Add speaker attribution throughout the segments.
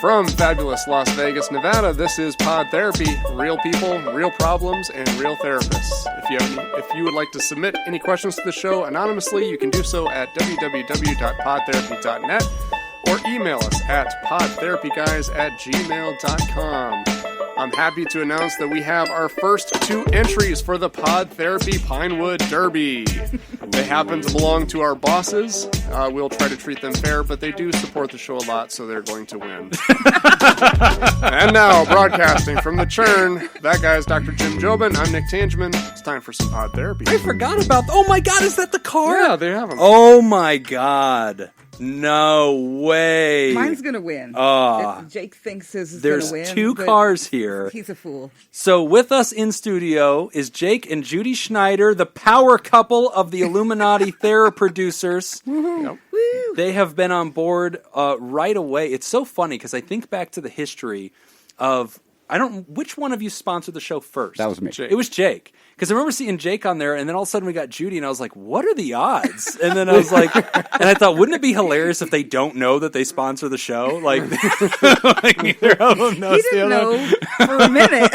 Speaker 1: From fabulous Las Vegas, Nevada, this is Pod Therapy. Real people, real problems, and real therapists. If you would like to submit any questions to the show anonymously, you can do so at www.podtherapy.net or email us at podtherapyguys@gmail.com. I'm happy to announce that we have our first 2 entries for the Pod Therapy Pinewood Derby. They happen to belong to our bosses. We'll try to treat them fair, but they do support the show a lot, so they're going to win. And now, broadcasting from the churn, that guy's Dr. Jim Jobin. I'm Nick Tangeman. It's time for some Pod Therapy.
Speaker 2: I forgot about... Oh my god, is that the car?
Speaker 1: Yeah, they have them.
Speaker 2: Oh my god. No way.
Speaker 3: Mine's going to win. Jake thinks his is going to win.
Speaker 2: There's 2 cars here.
Speaker 3: He's a fool.
Speaker 2: So with us in studio is Jake and Judy Schneider, the power couple of the Illuminati Theraproducers.
Speaker 1: Yep.
Speaker 2: They have been on board right away. It's so funny because I think back to the history of... which one of you sponsored the show first?
Speaker 4: That was me.
Speaker 1: Jake.
Speaker 2: It was Jake. Because I remember seeing Jake on there, and then all of a sudden we got Judy, and I was like, what are the odds? And then I was like, and I thought, wouldn't it be hilarious if they don't know that they sponsor the show? Like neither of them knows
Speaker 3: He didn't
Speaker 2: the other.
Speaker 3: know for a minute.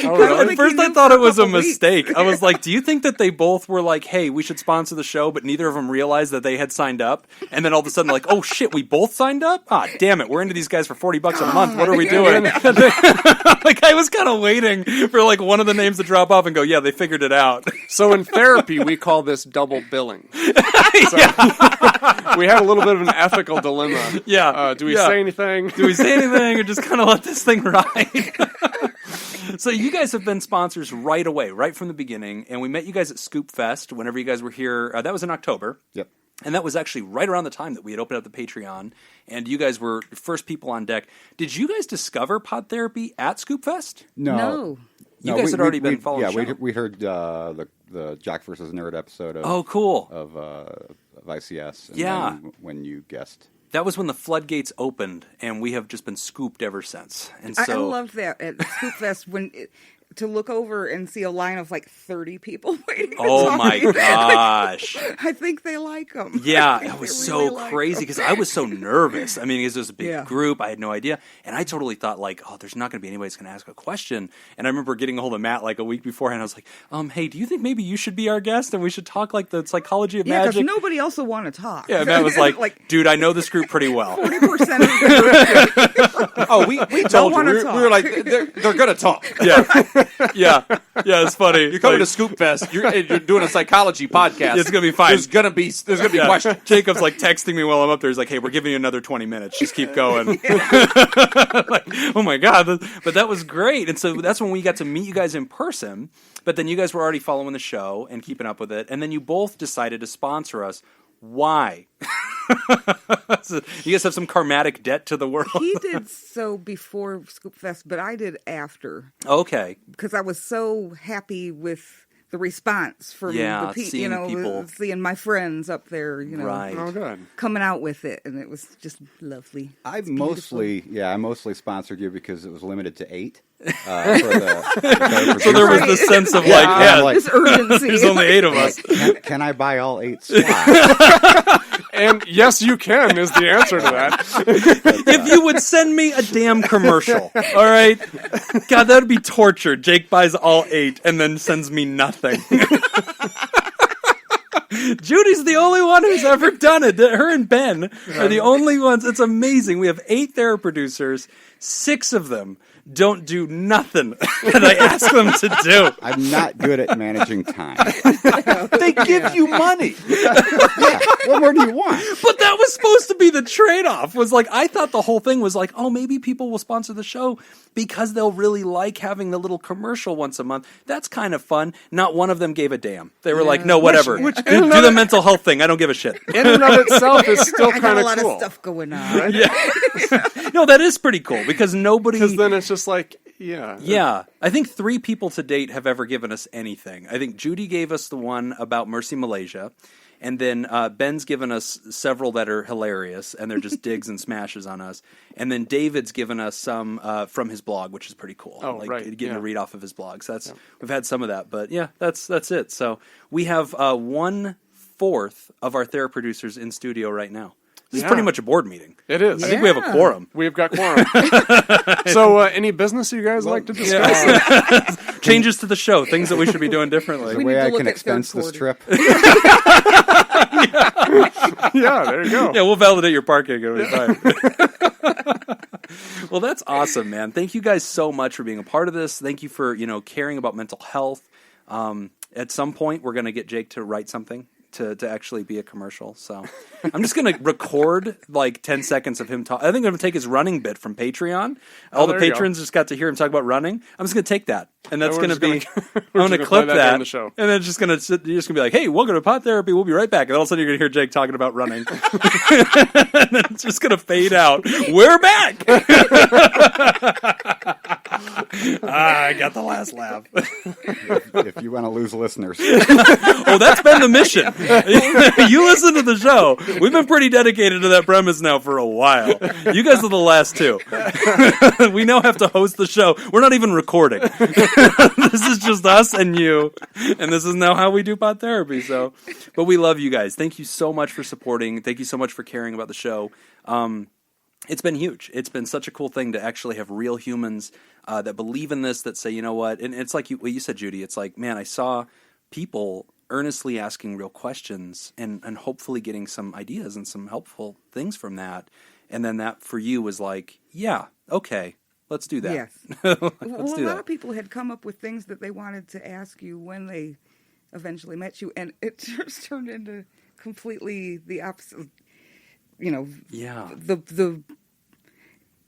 Speaker 2: At first I thought it was a mistake. I was like, do you think that they both were like, hey, we should sponsor the show, but neither of them realized that they had signed up? And then all of a sudden like, oh shit, we both signed up? Ah, damn it, we're into these guys for $40 a month. What are we doing? Like I was kind of waiting for like one of the names to drop off and go, yeah, they figured it out.
Speaker 1: So in therapy, we call this double billing. So, we had a little bit of an ethical dilemma.
Speaker 2: Yeah.
Speaker 1: Do we say anything?
Speaker 2: Do we say anything or just kind of let this thing ride? So you guys have been sponsors right away, right from the beginning. And we met you guys at Scoop Fest whenever you guys were here. That was in October.
Speaker 4: Yep.
Speaker 2: And that was actually right around the time that we had opened up the Patreon. And you guys were the first people on deck. Did you guys discover Pod Therapy at Scoop Fest?
Speaker 3: No.
Speaker 2: You guys had already been following the show.
Speaker 4: Yeah, we heard the Jack vs. Nerd episode of,
Speaker 2: cool.
Speaker 4: of ICS. And
Speaker 2: Yeah.
Speaker 4: then when you guessed.
Speaker 2: That was when the floodgates opened, and we have just been scooped ever since. And
Speaker 3: I
Speaker 2: so
Speaker 3: loved that at Scoop Fest to look over and see a line of like 30 people waiting to
Speaker 2: oh
Speaker 3: talk
Speaker 2: my
Speaker 3: to you.
Speaker 2: gosh.
Speaker 3: I think they like them.
Speaker 2: Yeah, it was so crazy because I was so nervous. I mean, because it was a big group. I had no idea. And I totally thought, like, oh, there's not going to be anybody that's going to ask a question. And I remember getting a hold of Matt like a week beforehand. I was like, hey, do you think maybe you should be our guest and we should talk like the psychology of
Speaker 3: Yeah, because
Speaker 2: magic?
Speaker 3: nobody else will want to talk.
Speaker 2: Yeah, Matt was like, dude, I know this group pretty well.
Speaker 3: 40% of the group.
Speaker 5: Oh, we told you.
Speaker 3: wanna
Speaker 5: We were like, they're going to talk.
Speaker 2: Yeah, it's funny.
Speaker 5: You're coming to Scoop Fest. You're doing a psychology podcast.
Speaker 2: It's gonna be fine.
Speaker 5: There's gonna be questions.
Speaker 2: Jacob's like texting me while I'm up there. He's like, "Hey, we're giving you another 20 minutes. Just keep going." Like, oh my god! But that was great. And so that's when we got to meet you guys in person. But then you guys were already following the show and keeping up with it. And then you both decided to sponsor us. Why? So you guys have some karmatic debt to the world.
Speaker 3: He did so before Scoop Fest, but I did after.
Speaker 2: Okay.
Speaker 3: Because I was so happy with the response from the people, seeing my friends up there,
Speaker 2: Right.
Speaker 1: Oh, good.
Speaker 3: coming out with it, and it was just lovely.
Speaker 4: I mostly sponsored you because it was limited to 8. For the
Speaker 2: So there was the sense of
Speaker 3: this urgency.
Speaker 2: there's only 8 of us.
Speaker 4: Can I buy all 8 slots?
Speaker 1: And yes, you can is the answer to that.
Speaker 2: If you would send me a damn commercial, all right? God, that would be torture. Jake buys all 8 and then sends me nothing. Judy's the only one who's ever done it. Her and Ben are the only ones. It's amazing. We have 8 Theraproducers. 6 of them don't do nothing that I ask them to do.
Speaker 4: I'm not good at managing time.
Speaker 5: They give you money.
Speaker 4: Yeah, what more do you want?
Speaker 2: But that was supposed to be the trade-off. Was like, I thought the whole thing was like, oh, maybe people will sponsor the show because they'll really like having the little commercial once a month. That's kind of fun. Not one of them gave a damn. They were like, no, whatever. Do the mental health thing. I don't give a shit.
Speaker 1: In and of itself is still
Speaker 3: I
Speaker 1: kind
Speaker 3: got a
Speaker 1: of
Speaker 3: lot
Speaker 1: cool.
Speaker 3: of stuff going on.
Speaker 1: Right?
Speaker 2: Yeah. No, that is pretty cool because nobody...
Speaker 1: Because then it's just like, yeah.
Speaker 2: Yeah. I think 3 people to date have ever given us anything. I think Judy gave us the one about Mercy Malaysia. And then Ben's given us several that are hilarious, and they're just digs and smashes on us. And then David's given us some from his blog, which is pretty cool.
Speaker 1: Oh, right.
Speaker 2: Getting to read off of his blog. So we've had some of that. But yeah, that's it. So we have 1/4 of our Theraproducers in studio right now. This is pretty much a board meeting.
Speaker 1: It is.
Speaker 2: I think we have a quorum.
Speaker 1: We've got quorum. So, any business you guys like to discuss?
Speaker 2: Changes to the show, things that we should be doing differently.
Speaker 4: The way I can expense this trip.
Speaker 1: Yeah, there you go.
Speaker 2: Yeah, we'll validate your parking. It'll be fine. Well, that's awesome, man. Thank you guys so much for being a part of this. Thank you for, caring about mental health. At some point, we're going to get Jake to write something to actually be a commercial. So I'm just going to record like 10 seconds of him talk. I think I'm going to take his running bit from Patreon. All the patrons just got to hear him talk about running. I'm just going to take that. And that's going to be, I'm going to clip that. The show. And then you're just going to be like, hey, welcome to Pod Therapy. We'll be right back. And all of a sudden you're going to hear Jake talking about running. And then it's just going to fade out. We're back. I got the last laugh.
Speaker 4: If you want to lose listeners.
Speaker 2: Oh, that's been the mission. You listen to the show. We've been pretty dedicated to that premise now for a while. You guys are the last two. We now have to host the show. We're not even recording. This is just us and you. And this is now how we do Pod Therapy. But we love you guys. Thank you so much for supporting. Thank you so much for caring about the show. It's been huge. It's been such a cool thing to actually have real humans that believe in this, that say, you know what? And it's like what you said, Judy. It's like, man, I saw people earnestly asking real questions and hopefully getting some ideas and some helpful things from that. And then that for you was like, yeah, okay, let's do that.
Speaker 3: Yes.
Speaker 2: A
Speaker 3: lot of people had come up with things that they wanted to ask you when they eventually met you, and it just turned into completely the opposite.
Speaker 2: Yeah.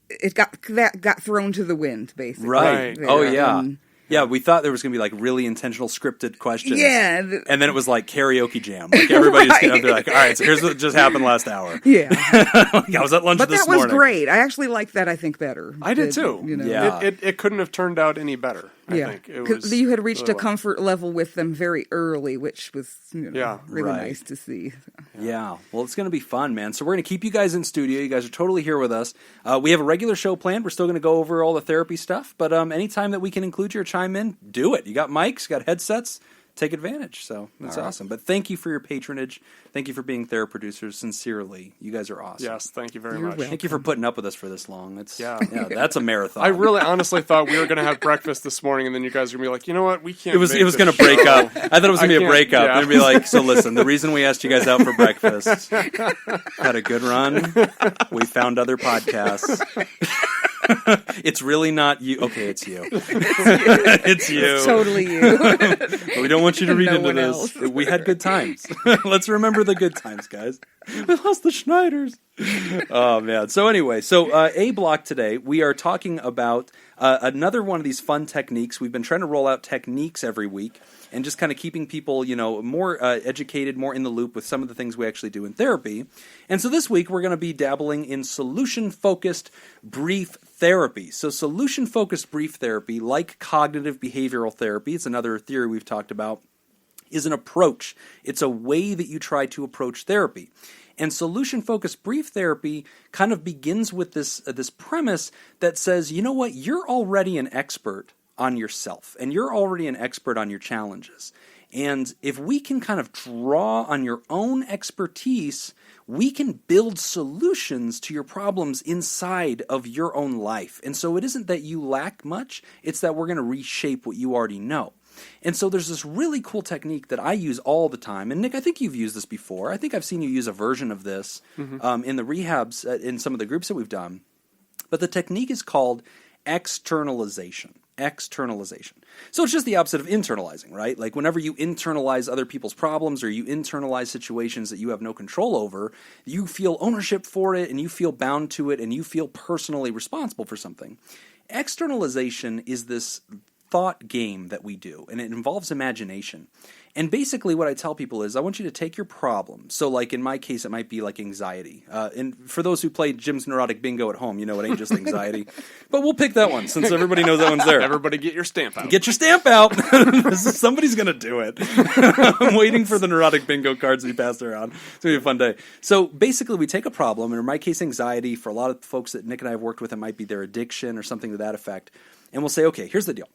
Speaker 3: It got thrown to the wind, basically.
Speaker 2: Right.
Speaker 3: There.
Speaker 2: Oh, yeah. Yeah, we thought there was going to be like really intentional scripted questions.
Speaker 3: Yeah.
Speaker 2: And then it was like karaoke jam. Like everybody's going to be like, all right, so here's what just happened last hour.
Speaker 3: Yeah.
Speaker 2: I was at lunch
Speaker 3: but
Speaker 2: this morning.
Speaker 3: But that was great. I actually liked that, I think, better.
Speaker 1: I did too.
Speaker 2: Yeah.
Speaker 1: It couldn't have turned out any better, I think.
Speaker 3: Because you had reached a comfort level with them very early, which was really nice to see.
Speaker 2: Yeah. Well, it's going to be fun, man. So we're going to keep you guys in studio. You guys are totally here with us. We have a regular show planned. We're still going to go over all the therapy stuff. But anytime that we can include you or chime in, do it. You got mics, got headsets, take advantage. So that's awesome. But thank you for your patronage. Thank you for being Theraproducers. Sincerely, you guys are awesome.
Speaker 1: Yes, thank you very much.
Speaker 3: Welcome.
Speaker 2: Thank you for putting up with us for this long. Yeah, that's a marathon.
Speaker 1: I really honestly thought we were going to have breakfast this morning, and then you guys were going to be like, you know what, we can't.
Speaker 2: It was going to break up. I thought it was going to be a breakup.
Speaker 1: Yeah.
Speaker 2: It'd be like, so listen, the reason we asked you guys out for breakfast, had a good run. We found other podcasts. It's really not you. Okay, it's you. It's you.
Speaker 3: It's totally you.
Speaker 2: But we don't want you to read into this.
Speaker 3: Else.
Speaker 2: We had good times. Let's remember the good times, guys. We lost the Schneiders. Oh, man. So anyway, A block today, we are talking about another one of these fun techniques. We've been trying to roll out techniques every week and just kind of keeping people, more educated, more in the loop with some of the things we actually do in therapy. And so this week, we're going to be dabbling in solution-focused brief therapy. So solution-focused brief therapy, like cognitive behavioral therapy, it's another theory we've talked about, is an approach. It's a way that you try to approach therapy. And solution-focused brief therapy kind of begins with this premise that says, you know what, you're already an expert on yourself, and you're already an expert on your challenges. And if we can kind of draw on your own expertise, we can build solutions to your problems inside of your own life. And so it isn't that you lack much, it's that we're going to reshape what you already know. And so there's this really cool technique that I use all the time. And Nick, I think you've used this before. I think I've seen you use a version of this in the rehabs, in some of the groups that we've done. But the technique is called externalization. Externalization. So it's just the opposite of internalizing, right? Like whenever you internalize other people's problems or you internalize situations that you have no control over, you feel ownership for it and you feel bound to it and you feel personally responsible for something. Externalization is this thought game that we do, and it involves imagination. And basically what I tell people is I want you to take your problem. So like in my case, it might be like anxiety. And for those who play Jim's Neurotic Bingo at home, you know it ain't just anxiety. But we'll pick that one since everybody knows that one's there.
Speaker 1: Everybody get your stamp out.
Speaker 2: Get your stamp out. Somebody's going to do it. I'm waiting for the Neurotic Bingo cards to be passed around. It's going to be a fun day. So basically we take a problem, and in my case anxiety, for a lot of folks that Nick and I have worked with, it might be their addiction or something to that effect. And we'll say, okay, here's the deal.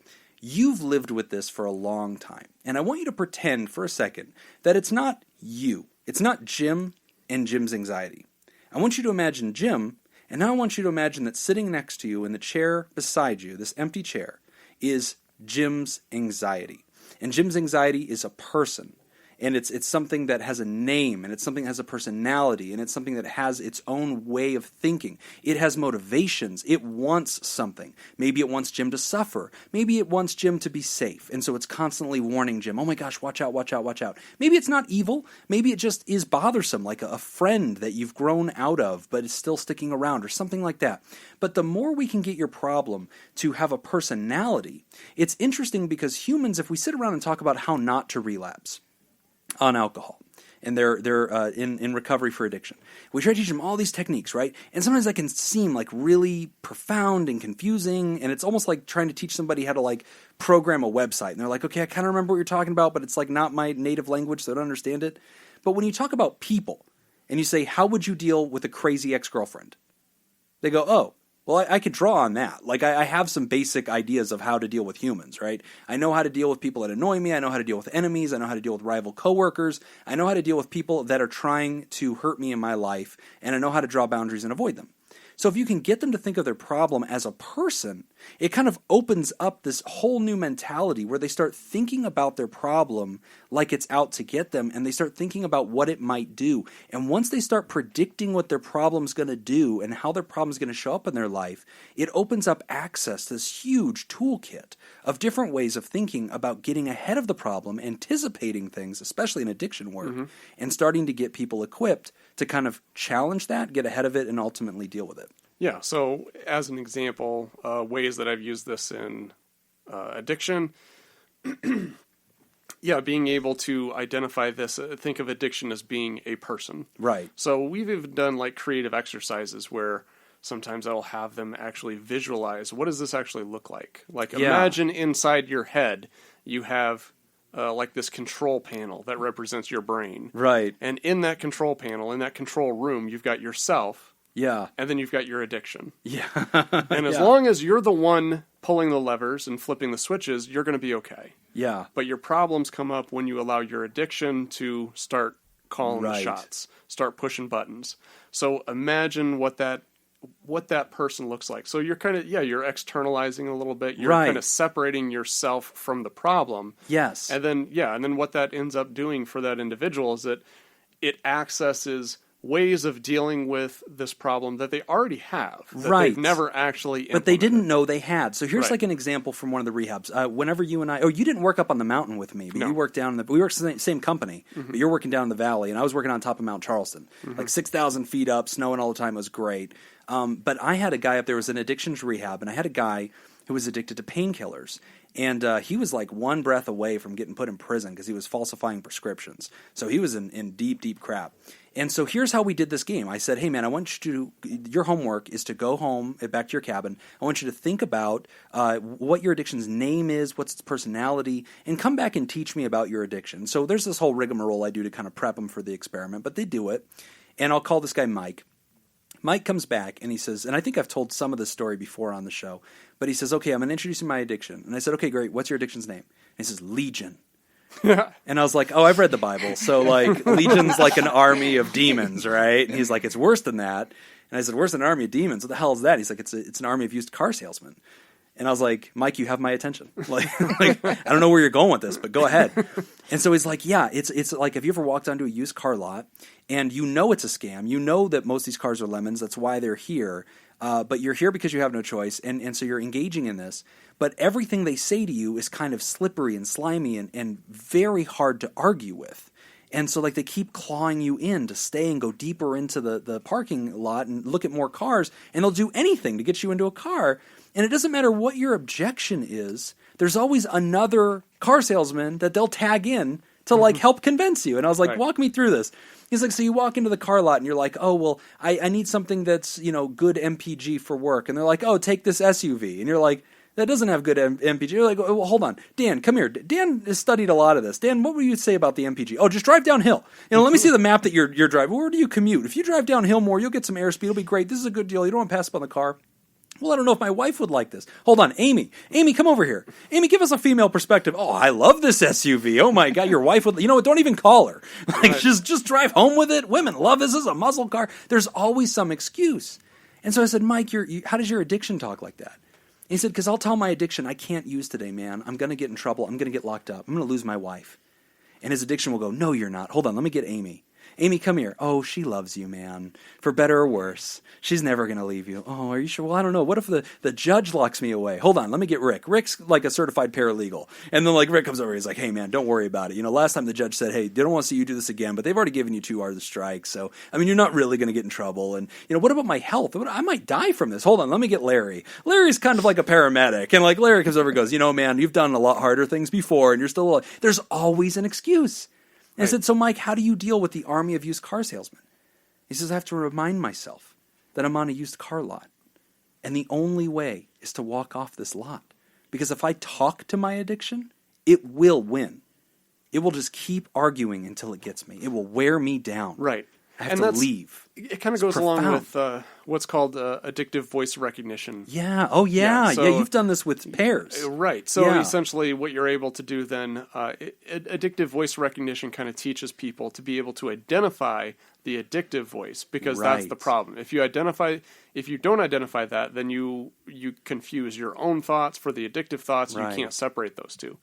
Speaker 2: You've lived with this for a long time, and I want you to pretend for a second that it's not you. It's not Jim and Jim's anxiety. I want you to imagine Jim, and now I want you to imagine that sitting next to you in the chair beside you, this empty chair, is Jim's anxiety. And Jim's anxiety is a person. And it's something that has a name, and it's something that has a personality, and it's something that has its own way of thinking. It has motivations. It wants something. Maybe it wants Jim to suffer. Maybe it wants Jim to be safe. And so it's constantly warning Jim, oh my gosh, watch out, watch out, watch out. Maybe it's not evil. Maybe it just is bothersome, like a friend that you've grown out of, but is still sticking around, or something like that. But the more we can get your problem to have a personality, it's interesting because humans, if we sit around and talk about how not to relapse on alcohol, and they're in recovery for addiction, we try to teach them all these techniques, right? And sometimes that can seem like really profound and confusing, and it's almost like trying to teach somebody how to like program a website, and they're like, okay, I kind of remember what you're talking about, but it's like not my native language, so I don't understand it. But when you talk about people, and you say, how would you deal with a crazy ex-girlfriend? They go, oh, well, I could draw on that. Like, I have some basic ideas of how to deal with humans, right? I know how to deal with people that annoy me. I know how to deal with enemies. I know how to deal with rival coworkers. I know how to deal with people that are trying to hurt me in my life, and I know how to draw boundaries and avoid them. So if you can get them to think of their problem as a person, it kind of opens up this whole new mentality where they start thinking about their problem like it's out to get them, and they start thinking about what it might do. And once they start predicting what their problem's going to do and how their problem's going to show up in their life, it opens up access to this huge toolkit of different ways of thinking about getting ahead of the problem, anticipating things, especially in addiction work, and starting to get people equipped to kind of challenge that, get ahead of it, and ultimately deal with it.
Speaker 1: Yeah, so as an example, ways that I've used this in addiction, yeah, being able to identify this, think of addiction as being a person.
Speaker 2: Right.
Speaker 1: So we've even done like creative exercises where sometimes I'll have them actually visualize, what does this actually look like? Like imagine inside your head you have like this control panel that represents your brain.
Speaker 2: Right.
Speaker 1: And in that control panel, in that control room, you've got yourself.
Speaker 2: Yeah.
Speaker 1: And then you've got your addiction.
Speaker 2: Yeah.
Speaker 1: And as long as you're the one pulling the levers and flipping the switches, you're going to be okay.
Speaker 2: Yeah.
Speaker 1: But your problems come up when you allow your addiction to start calling the shots, start pushing buttons. So imagine what that person looks like. So you're kind of, you're externalizing a little bit. You're kind of separating yourself from the problem.
Speaker 2: Yes.
Speaker 1: And then what that ends up doing for that individual is that it accesses ways of dealing with this problem that they already have, that they've never actually implemented.
Speaker 2: But they didn't know they had. So here's like an example from one of the rehabs. Whenever you and I, you didn't work up on the mountain with me, but you worked down we worked in the same company, but you're working down in the valley, and I was working on top of Mount Charleston, like 6,000 feet up, snowing all the time. It was great. But I had a guy up there, was an addictions rehab, and I had a guy who was addicted to painkillers. And he was like one breath away from getting put in prison because he was falsifying prescriptions. So he was in deep, deep crap. And so here's how we did this game. I said, hey, man, I want you to, your homework is to go home, back to your cabin. I want you to think about what your addiction's name is, what's its personality, and come back and teach me about your addiction. So there's this whole rigmarole I do to kind of prep them for the experiment, but they do it. And I'll call this guy Mike. Mike comes back and he says, and I think I've told some of this story before on the show, but he says, okay, I'm going to introduce you to my addiction. And I said, okay, great. What's your addiction's name? And he says, Legion. And I was like, oh, I've read the Bible. So, like, Legion's like an army of demons, right? And he's like, it's worse than that. And I said, worse than an army of demons? What the hell is that? He's like, it's an army of used car salesmen. And I was like, Mike, you have my attention. Like I don't know where you're going with this, but go ahead. And so he's like, yeah, it's like, have you ever walked onto a used car lot and you know it's a scam? You know that most of these cars are lemons. That's why they're here. But you're here because you have no choice. And so you're engaging in this. But everything they say to you is kind of slippery and slimy and very hard to argue with. And so, like, they keep clawing you in to stay and go deeper into the parking lot and look at more cars. And they'll do anything to get you into a car. And it doesn't matter what your objection is. There's always another car salesman that they'll tag in to, like, help convince you. And I was like, walk me through this. He's like, so you walk into the car lot and you're like, oh, well, I need something that's, good MPG for work. And they're like, oh, take this SUV. And you're like, that doesn't have good MPG. You're like, well, hold on. Dan, come here. Dan has studied a lot of this. Dan, what would you say about the MPG? Oh, just drive downhill. Let me see the map that you're driving. Where do you commute? If you drive downhill more, you'll get some airspeed. It'll be great. This is a good deal. You don't want to pass up on the car. Well, I don't know if my wife would like this. Hold on, Amy. Amy, come over here. Amy, give us a female perspective. Oh, I love this SUV. Oh my God, your wife would. You know what? Don't even call her. Like, just drive home with it. Women love this. This is a muscle car. There's always some excuse. And so I said, Mike, how does your addiction talk like that? And he said, because I'll tell my addiction, I can't use today, man. I'm going to get in trouble. I'm going to get locked up. I'm going to lose my wife. And his addiction will go, no, you're not. Hold on, let me get Amy. Amy, come here. Oh, she loves you, man. For better or worse. She's never going to leave you. Oh, are you sure? Well, I don't know. What if the judge locks me away? Hold on, let me get Rick. Rick's like a certified paralegal. And then like Rick comes over, he's like, hey, man, don't worry about it. You know, last time the judge said, hey, they don't want to see you do this again, but they've already given you 2 hours of strike. So, I mean, you're not really going to get in trouble. And, you know, what about my health? I might die from this. Hold on, let me get Larry. Larry's kind of like a paramedic. And like Larry comes over and goes, you know, man, you've done a lot harder things before and you're still alive. There's always an excuse. And I said, so Mike, how do you deal with the army of used car salesmen? He says, I have to remind myself that I'm on a used car lot. And the only way is to walk off this lot. Because if I talk to my addiction, it will win. It will just keep arguing until it gets me. It will wear me down.
Speaker 1: Right.
Speaker 2: I have to leave.
Speaker 1: It kind of goes along with what's called addictive voice recognition.
Speaker 2: Yeah. Oh, yeah.
Speaker 1: So,
Speaker 2: yeah, you've done this with pairs.
Speaker 1: Right. So essentially what you're able to do then, addictive voice recognition kind of teaches people to be able to identify the addictive voice, because that's the problem. If you don't identify that, then you confuse your own thoughts for the addictive thoughts. Right. You can't separate those two.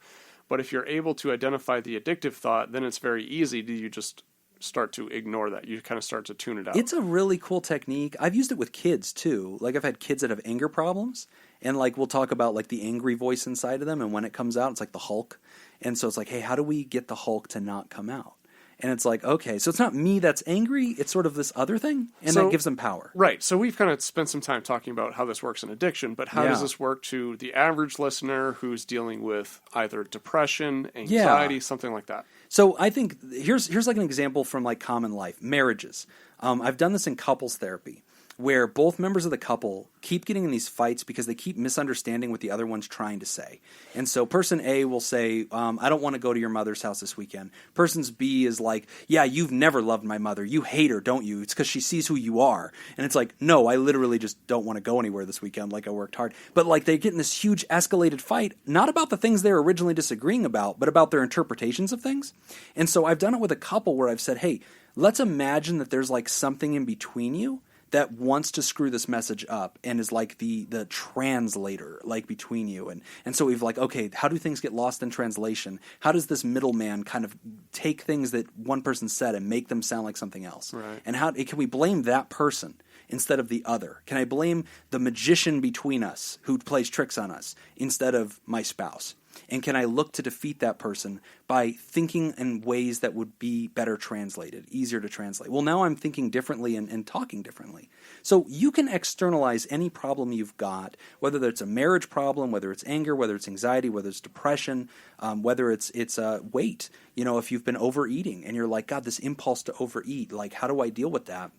Speaker 1: But if you're able to identify the addictive thought, then it's very easy to you just start to ignore that. You kind of start to tune it out.
Speaker 2: It's a really cool technique. I've used it with kids too. Like I've had kids that have anger problems, and like we'll talk about like the angry voice inside of them, and when it comes out, it's like the Hulk. And so it's like, hey, how do we get the Hulk to not come out? And it's like, okay, so it's not me that's angry, it's sort of this other thing, and that gives them power.
Speaker 1: Right. So we've kind of spent some time talking about how this works in addiction, but how does this work to the average listener who's dealing with either depression, anxiety, something like that?
Speaker 2: So I think here's like an example from like common life, marriages. I've done this in couples therapy, where both members of the couple keep getting in these fights because they keep misunderstanding what the other one's trying to say. And so person A will say, I don't want to go to your mother's house this weekend. Person B is like, yeah, you've never loved my mother. You hate her, don't you? It's because she sees who you are. And it's like, no, I literally just don't want to go anywhere this weekend. Like I worked hard. But like they get in this huge escalated fight, not about the things they were originally disagreeing about, but about their interpretations of things. And so I've done it with a couple where I've said, hey, let's imagine that there's like something in between you that wants to screw this message up and is like the translator, like between you. And so we've like, okay, how do things get lost in translation? How does this middleman kind of take things that one person said and make them sound like something else?
Speaker 1: Right.
Speaker 2: And how can we blame that person instead of the other? Can I blame the magician between us who plays tricks on us instead of my spouse? And can I look to defeat that person by thinking in ways that would be better translated, easier to translate? Well, now I'm thinking differently and talking differently. So you can externalize any problem you've got, whether it's a marriage problem, whether it's anger, whether it's anxiety, whether it's depression, whether it's weight. You know, if you've been overeating and you're like, God, this impulse to overeat, like how do I deal with that?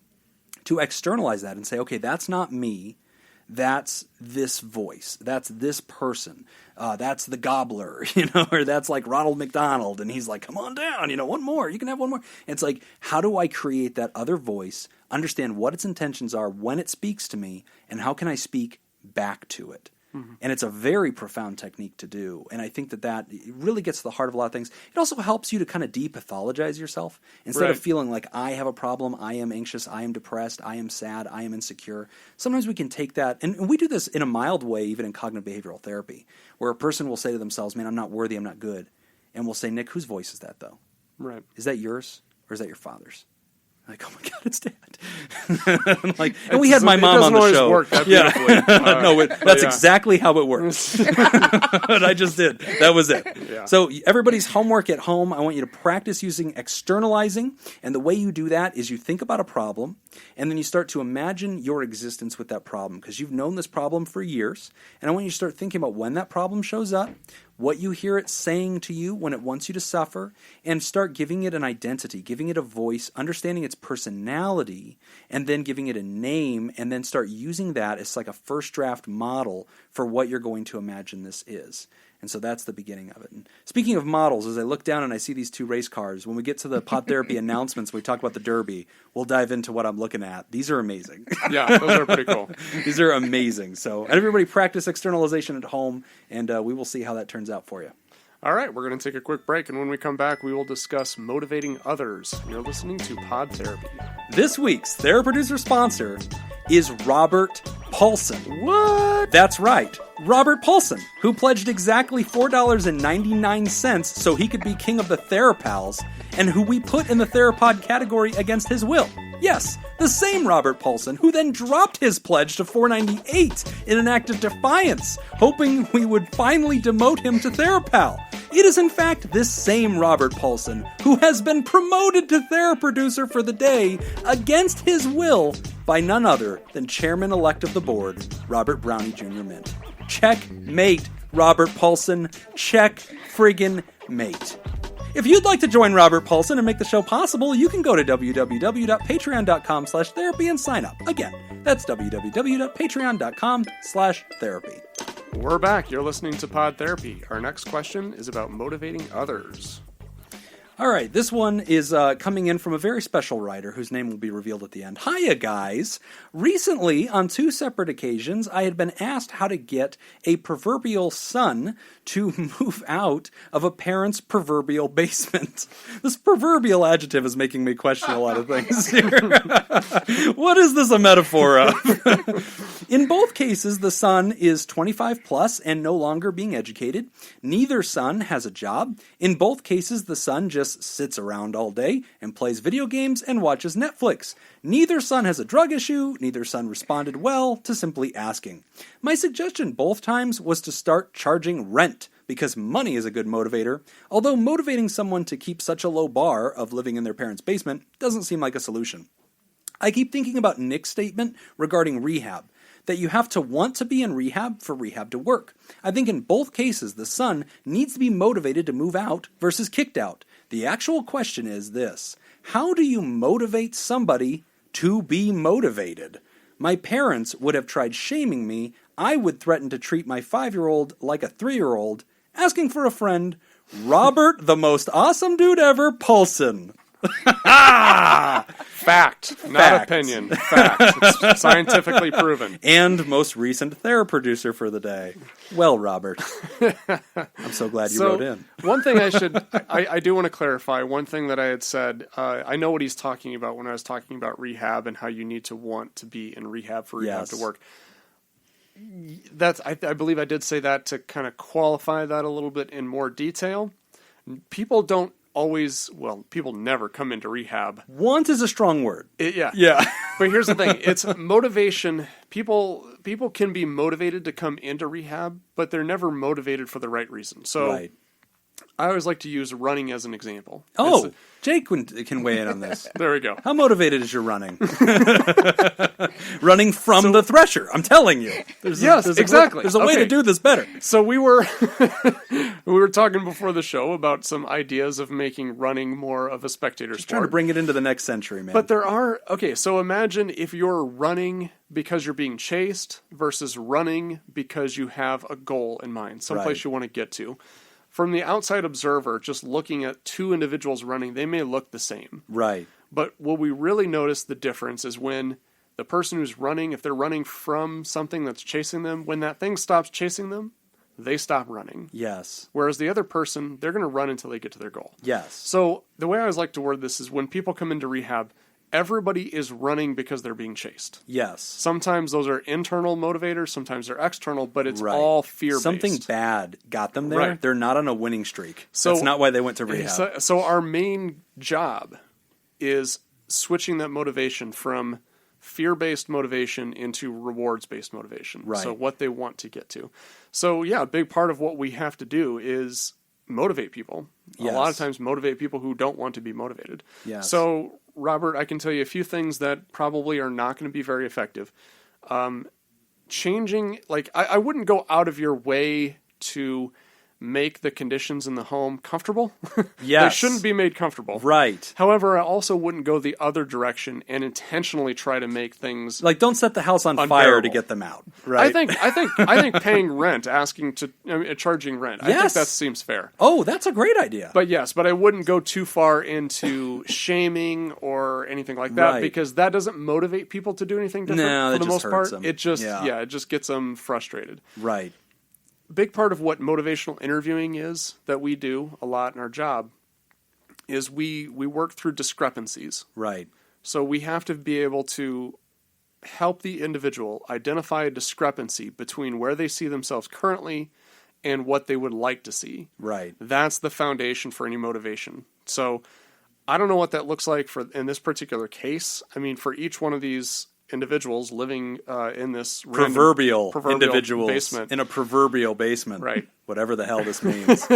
Speaker 2: To externalize that and say, okay, that's not me. That's this voice. That's this person. That's the gobbler, or that's like Ronald McDonald, and he's like, come on down, one more. You can have one more. And it's like, how do I create that other voice, understand what its intentions are when it speaks to me, and how can I speak back to it? Mm-hmm. And it's a very profound technique to do. And I think that really gets to the heart of a lot of things. It also helps you to kind of depathologize yourself. Instead of feeling like I have a problem, I am anxious, I am depressed, I am sad, I am insecure. Sometimes we can take that, and we do this in a mild way, even in cognitive behavioral therapy, where a person will say to themselves, man, I'm not worthy, I'm not good. And we'll say, Nick, whose voice is that though? Right. Is that yours or is that your father's? Like, oh my God, it's Dad. And we had my mom on the show. Work that no, that's exactly how it works. But I just did. That was it. Yeah. So everybody's homework at home, I want you to practice using externalizing. And the way you do that is you think about a problem, and then you start to imagine your existence with that problem, because you've known this problem for years. And I want you to start thinking about when that problem shows up, what you hear it saying to you when it wants you to suffer, and start giving it an identity, giving it a voice, understanding its personality, and then giving it a name, and then start using that as like a first draft model for what you're going to imagine this is. And so that's the beginning of it. And speaking of models, as I look down and I see these two race cars, when we get to the Pod Therapy announcements, we talk about the Derby, we'll dive into what I'm looking at. These are amazing.
Speaker 1: Yeah, those are pretty cool.
Speaker 2: These are amazing. So everybody practice externalization at home, and we will see how that turns out for you.
Speaker 1: All right, we're going to take a quick break, and when we come back, we will discuss motivating others. You're listening to Pod Therapy.
Speaker 2: This week's Theraproducer sponsor is Robert Paulson.
Speaker 1: What?
Speaker 2: That's right. Robert Paulson, who pledged exactly $4.99 so he could be king of the THERAPALs, and who we put in the THERAPOD category against his will. Yes, the same Robert Paulson, who then dropped his pledge to $4.98 in an act of defiance, hoping we would finally demote him to THERAPAL. It is in fact this same Robert Paulson who has been promoted to Theraproducer for the day against his will by none other than Chairman-elect of the board, Robert Brownie Jr. Mint. Checkmate, Robert Paulson. Check friggin' mate. If you'd like to join Robert Paulson and make the show possible, you can go to www.patreon.com/therapy and sign up. Again, that's www.patreon.com/therapy.
Speaker 1: We're back. You're listening to Pod Therapy. Our next question is about motivating others.
Speaker 2: All right, this one is coming in from a very special writer whose name will be revealed at the end. Hiya, guys. Recently, on 2 separate occasions, I had been asked how to get a proverbial son to move out of a parent's proverbial basement. This proverbial adjective is making me question a lot of things here. What is this a metaphor of? In both cases, the son is 25 plus and no longer being educated. Neither son has a job. In both cases, the son just sits around all day and plays video games and watches Netflix. Neither son has a drug issue. Neither son responded well to simply asking. My suggestion both times was to start charging rent, because money is a good motivator, although motivating someone to keep such a low bar of living in their parents' basement doesn't seem like a solution. I keep thinking about Nick's statement regarding rehab, that you have to want to be in rehab for rehab to work. I think in both cases, the son needs to be motivated to move out versus kicked out. The actual question is this: how do you motivate somebody to be motivated? My parents would have tried shaming me. I would threaten to treat my 5-year-old like a 3-year-old. Asking for a friend, Robert, the most awesome dude ever, Paulson.
Speaker 1: Fact, not opinion. Fact. It's scientifically proven.
Speaker 2: And most recent Theraproducer for the day. Well, Robert, I'm so glad you wrote in.
Speaker 1: One thing I do want to clarify, one thing that I had said, I know what he's talking about when I was talking about rehab and how you need to want to be in rehab for rehab to work. I believe I did say that to kind of qualify that a little bit in more detail. People don't people never come into rehab.
Speaker 2: Want is a strong word.
Speaker 1: Yeah. But here's the thing. It's motivation. People can be motivated to come into rehab, but they're never motivated for the right reason. So
Speaker 2: Right.
Speaker 1: I always like to use running as an example.
Speaker 2: Oh, Jake can weigh in on this.
Speaker 1: There we go.
Speaker 2: How motivated is your running? Running from the thresher. I'm telling you.
Speaker 1: Exactly.
Speaker 2: There's a way to do this better.
Speaker 1: So we were talking before the show about some ideas of making running more of a spectator sport.
Speaker 2: Trying to bring it into the next century, man.
Speaker 1: But so imagine if you're running because you're being chased versus running because you have a goal in mind, someplace you want to get to. From the outside observer, just looking at 2 individuals running, they may look the same.
Speaker 2: Right.
Speaker 1: But what we really notice the difference is when the person who's running, if they're running from something that's chasing them, when that thing stops chasing them, they stop running.
Speaker 2: Yes.
Speaker 1: Whereas the other person, they're going to run until they get to their goal.
Speaker 2: Yes.
Speaker 1: So the way I always like to word this is when people come into rehab, everybody is running because they're being chased.
Speaker 2: Yes.
Speaker 1: Sometimes those are internal motivators, sometimes they're external, but it's all fear-based.
Speaker 2: Something bad got them there.
Speaker 1: Right.
Speaker 2: They're not on a winning streak. That's not why they went to rehab.
Speaker 1: So our main job is switching that motivation from fear-based motivation into rewards-based motivation.
Speaker 2: Right.
Speaker 1: So what they want to get to. So yeah, a big part of what we have to do is motivate people.
Speaker 2: Yes.
Speaker 1: A lot of times motivate people who don't want to be motivated.
Speaker 2: Yes.
Speaker 1: So Robert, I can tell you a few things that probably are not going to be very effective. Changing, I wouldn't go out of your way to make the conditions in the home comfortable.
Speaker 2: Yes.
Speaker 1: They shouldn't be made comfortable.
Speaker 2: Right.
Speaker 1: However, I also wouldn't go the other direction and intentionally try to make things
Speaker 2: Like, don't set the house on fire
Speaker 1: unbearable.
Speaker 2: to get them out. Right.
Speaker 1: I think paying rent, charging rent. I think
Speaker 2: Yes.
Speaker 1: that seems fair.
Speaker 2: Oh, that's a great idea.
Speaker 1: But I wouldn't go too far into shaming or anything like that
Speaker 2: Right.
Speaker 1: because that doesn't motivate people to do anything different
Speaker 2: No,
Speaker 1: for
Speaker 2: that
Speaker 1: the
Speaker 2: just
Speaker 1: most
Speaker 2: hurts
Speaker 1: part.
Speaker 2: them.
Speaker 1: It just gets them frustrated.
Speaker 2: Right.
Speaker 1: Big part of what motivational interviewing is that we do a lot in our job is we work through discrepancies.
Speaker 2: Right.
Speaker 1: So we have to be able to help the individual identify a discrepancy between where they see themselves currently and what they would like to see.
Speaker 2: Right.
Speaker 1: That's the foundation for any motivation. So I don't know what that looks like for in this particular case. I mean, for each one of these individuals living in this
Speaker 2: Proverbial individuals
Speaker 1: basement.
Speaker 2: in a proverbial basement.
Speaker 1: Right.
Speaker 2: Whatever the hell this means.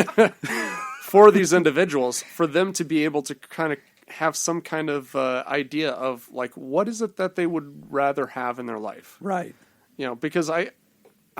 Speaker 1: For these individuals, for them to be able to kind of have some kind of idea of like what is it that they would rather have in their life.
Speaker 2: Right.
Speaker 1: You know, because I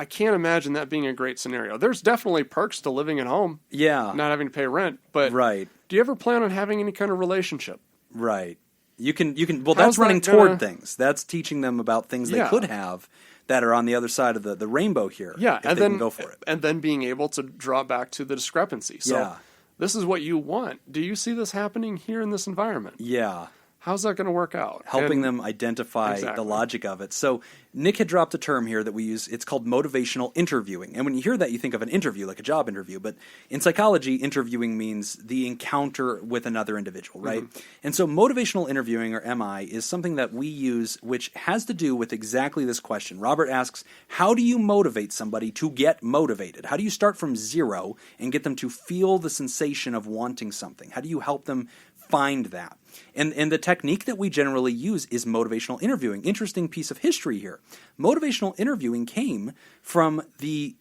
Speaker 1: can't imagine that being a great scenario. There's definitely perks to living at home,
Speaker 2: Yeah.
Speaker 1: not having to pay rent, but
Speaker 2: Right.
Speaker 1: do you ever plan on having any kind of relationship?
Speaker 2: Right. You can well,
Speaker 1: How's
Speaker 2: that's running
Speaker 1: that gonna-
Speaker 2: toward things. That's teaching them about things they
Speaker 1: Yeah.
Speaker 2: could have that are on the other side of the rainbow here.
Speaker 1: Yeah,
Speaker 2: if
Speaker 1: and
Speaker 2: they
Speaker 1: then
Speaker 2: can go for it.
Speaker 1: and then being able to draw back to the discrepancy. So
Speaker 2: Yeah.
Speaker 1: this is what you want. Do you see this happening here in this environment?
Speaker 2: Yeah.
Speaker 1: How's that going to work out?
Speaker 2: Helping
Speaker 1: And-
Speaker 2: them identify
Speaker 1: Exactly.
Speaker 2: the logic of it. So Nick had dropped a term here that we use. It's called motivational interviewing. And when you hear that, you think of an interview, like a job interview. But in psychology, interviewing means the encounter with another individual, right?
Speaker 1: Mm-hmm.
Speaker 2: And so motivational interviewing, or MI, is something that we use which has to do with exactly this question. Robert asks, how do you motivate somebody to get motivated? How do you start from zero and get them to feel the sensation of wanting something? How do you help them find that? And the technique that we generally use is motivational interviewing. Interesting piece of history here. Motivational interviewing came from the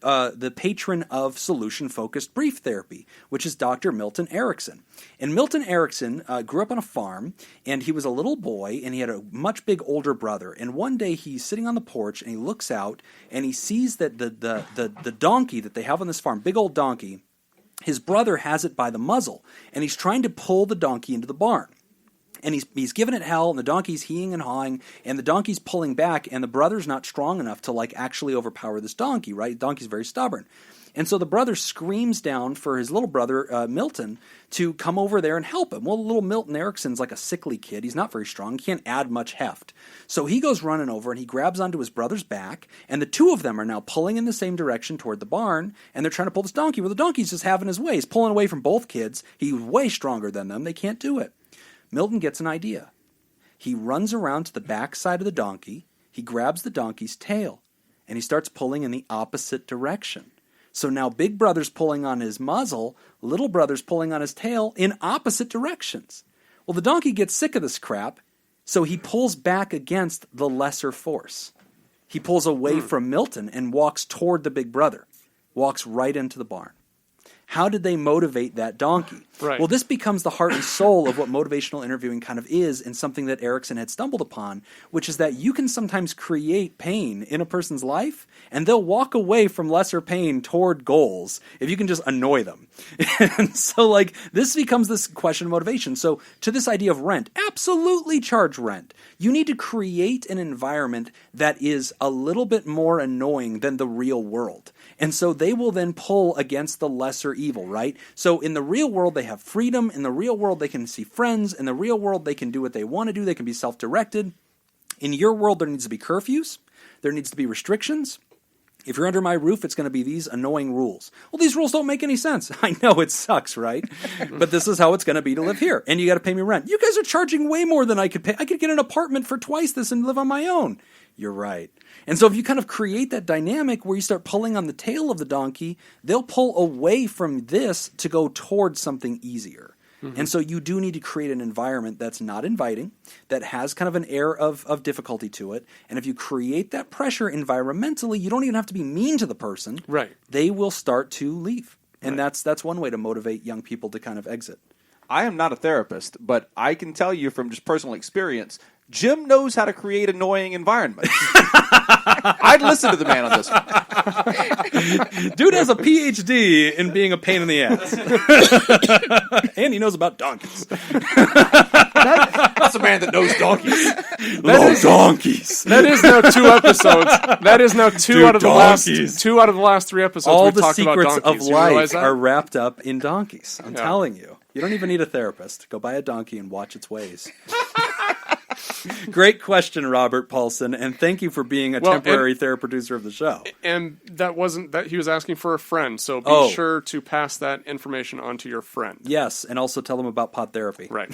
Speaker 2: patron of solution-focused brief therapy, which is Dr. Milton Erickson. And Milton Erickson grew up on a farm, and he was a little boy, and he had a much big older brother. And one day he's sitting on the porch, and he looks out, and he sees that the donkey that they have on this farm, big old donkey, his brother has it by the muzzle, and he's trying to pull the donkey into the barn. And he's giving it hell, and the donkey's heeing and hawing, and the donkey's pulling back, and the brother's not strong enough to like actually overpower this donkey, right? The donkey's very stubborn. And so the brother screams down for his little brother, Milton, to come over there and help him. Well, little Milton Erickson's like a sickly kid. He's not very strong. He can't add much heft. So he goes running over, and he grabs onto his brother's back, and the two of them are now pulling in the same direction toward the barn, and they're trying to pull this donkey. Well, the donkey's just having his way. He's pulling away from both kids. He's way stronger than them. They can't do it. Milton gets an idea. He runs around to the back side of the donkey, he grabs the donkey's tail, and he starts pulling in the opposite direction. So now big brother's pulling on his muzzle, little brother's pulling on his tail in opposite directions. Well, the donkey gets sick of this crap, so he pulls back against the lesser force. He pulls away from Milton and walks toward the big brother, walks right into the barn. How did they motivate that donkey?
Speaker 1: Right.
Speaker 2: Well, this becomes the heart and soul of what motivational interviewing kind of is, and something that Erickson had stumbled upon, which is that you can sometimes create pain in a person's life, and they'll walk away from lesser pain toward goals if you can just annoy them. And so, like, this becomes this question of motivation. So, to this idea of rent, absolutely charge rent. You need to create an environment that is a little bit more annoying than the real world. And so they will then pull against the lesser evil, right? So in the real world, they have freedom. In the real world, they can see friends. In the real world, they can do what they want to do. They can be self-directed. In your world, there needs to be curfews. There needs to be restrictions. If you're under my roof, it's going to be these annoying rules. Well, these rules don't make any sense. I know it sucks, right? But this is how it's going to be to live here. And you got to pay me rent. You guys are charging way more than I could pay. I could get an apartment for twice this and live on my own. You're right. And so if you kind of create that dynamic where you start pulling on the tail of the donkey, they'll pull away from this to go towards something easier. And so you do need to create an environment that's not inviting, that has kind of an air of difficulty to it. And if you create that pressure environmentally, you don't even have to be mean to the person.
Speaker 1: Right.
Speaker 2: They will start to leave. And
Speaker 1: Right.
Speaker 2: that's one way to motivate young people to kind of exit.
Speaker 5: I am not a therapist, but I can tell you from just personal experience, Jim knows how to create annoying environments. I'd listen to the man on this one.
Speaker 2: Dude has a PhD in being a pain in the ass. And he knows about donkeys.
Speaker 5: That's a man that knows donkeys.
Speaker 2: Donkeys.
Speaker 1: That is now 2 episodes. That is now two
Speaker 2: Dude,
Speaker 1: out of the
Speaker 2: donkeys.
Speaker 1: last 2 out of the last 3 episodes.
Speaker 2: All
Speaker 1: we've
Speaker 2: the
Speaker 1: talked about
Speaker 2: secrets
Speaker 1: donkeys.
Speaker 2: of
Speaker 1: You realize
Speaker 2: life
Speaker 1: that?
Speaker 2: are wrapped up in donkeys. I'm
Speaker 1: Yeah.
Speaker 2: telling you. You don't even need a therapist. Go buy a donkey and watch its ways. Great question, Robert Paulson, and thank you for being a temporary Theraproducer of the show.
Speaker 1: And that wasn't that he was asking for a friend, so be sure to pass that information on to your friend.
Speaker 2: Yes, and also tell them about Pod Therapy.
Speaker 1: Right.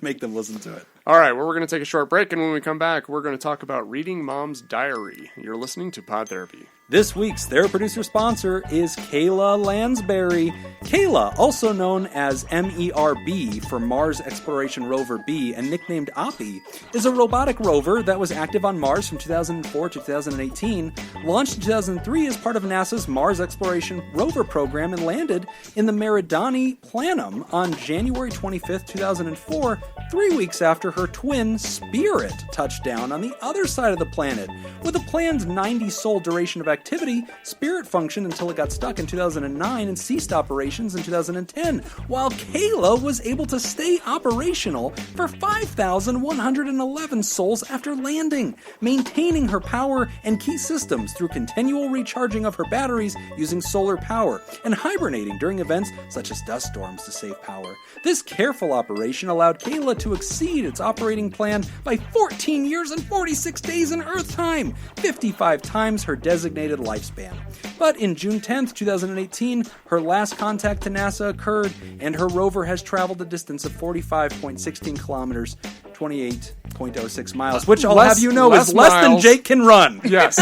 Speaker 2: Make them listen to it.
Speaker 1: All right, well, we're going to take a short break, and when we come back, we're going to talk about reading Mom's diary. You're listening to Pod Therapy.
Speaker 2: This week's Theraproducer sponsor is Kyla Lansbury. Kyla, also known as MERB for Mars Exploration Rover B and nicknamed OPPI, is a robotic rover that was active on Mars from 2004 to 2018, launched in 2003 as part of NASA's Mars Exploration Rover program, and landed in the Meridani Planum on January 25th, 2004, 3 weeks after her twin Spirit touched down on the other side of the planet. With a planned 90-sol duration of activity, Spirit functioned until it got stuck in 2009 and ceased operations in 2010, while Kyla was able to stay operational for 5,111 sols after landing, maintaining her power and key systems through continual recharging of her batteries using solar power, and hibernating during events such as dust storms to save power. This careful operation allowed Kyla to exceed its operating plan by 14 years and 46 days in Earth time, 55 times her designated lifespan. But in June 10th, 2018, her last contact to NASA occurred, and her rover has traveled a distance of 45.16 kilometers, 28.06 miles, which I'll have you know is less than Jake can run.
Speaker 1: Yes.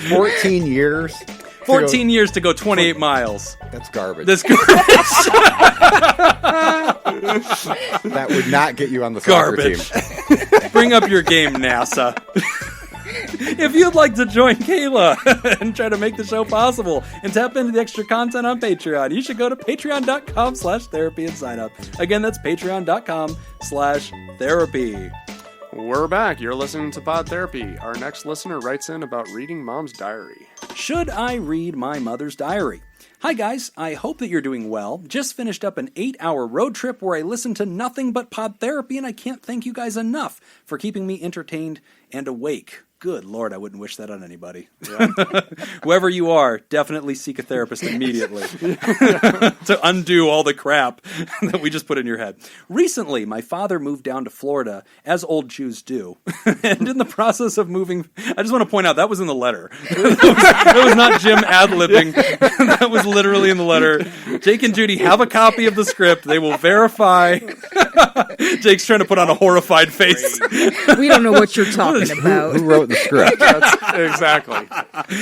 Speaker 4: 14 years.
Speaker 2: 14 years to go 28 miles.
Speaker 4: That's garbage.
Speaker 2: This
Speaker 4: That would not get you on the soccer
Speaker 2: garbage.
Speaker 4: team.
Speaker 2: Bring up your game, NASA. If you'd like to join Kyla and try to make the show possible and tap into the extra content on Patreon, you should go to patreon.com/therapy and sign up. Again, that's patreon.com/therapy.
Speaker 1: We're back. You're listening to Pod Therapy. Our next listener writes in about reading Mom's diary.
Speaker 2: Should I read my mother's diary? Hi guys, I hope that you're doing well. Just finished up an 8-hour road trip where I listened to nothing but Pod Therapy, and I can't thank you guys enough for keeping me entertained and awake. Good Lord, I wouldn't wish that on anybody. Yeah. Whoever you are, definitely seek a therapist immediately to undo all the crap that we just put in your head. Recently, my father moved down to Florida, as old Jews do. And in the process of moving, I just want to point out, that was in the letter. That was not Jim ad-libbing. That was literally in the letter. Jake and Judy have a copy of the script. They will verify. Jake's trying to put on a horrified face.
Speaker 3: We don't know what you're talking about.
Speaker 4: Who wrote the script?
Speaker 1: Exactly.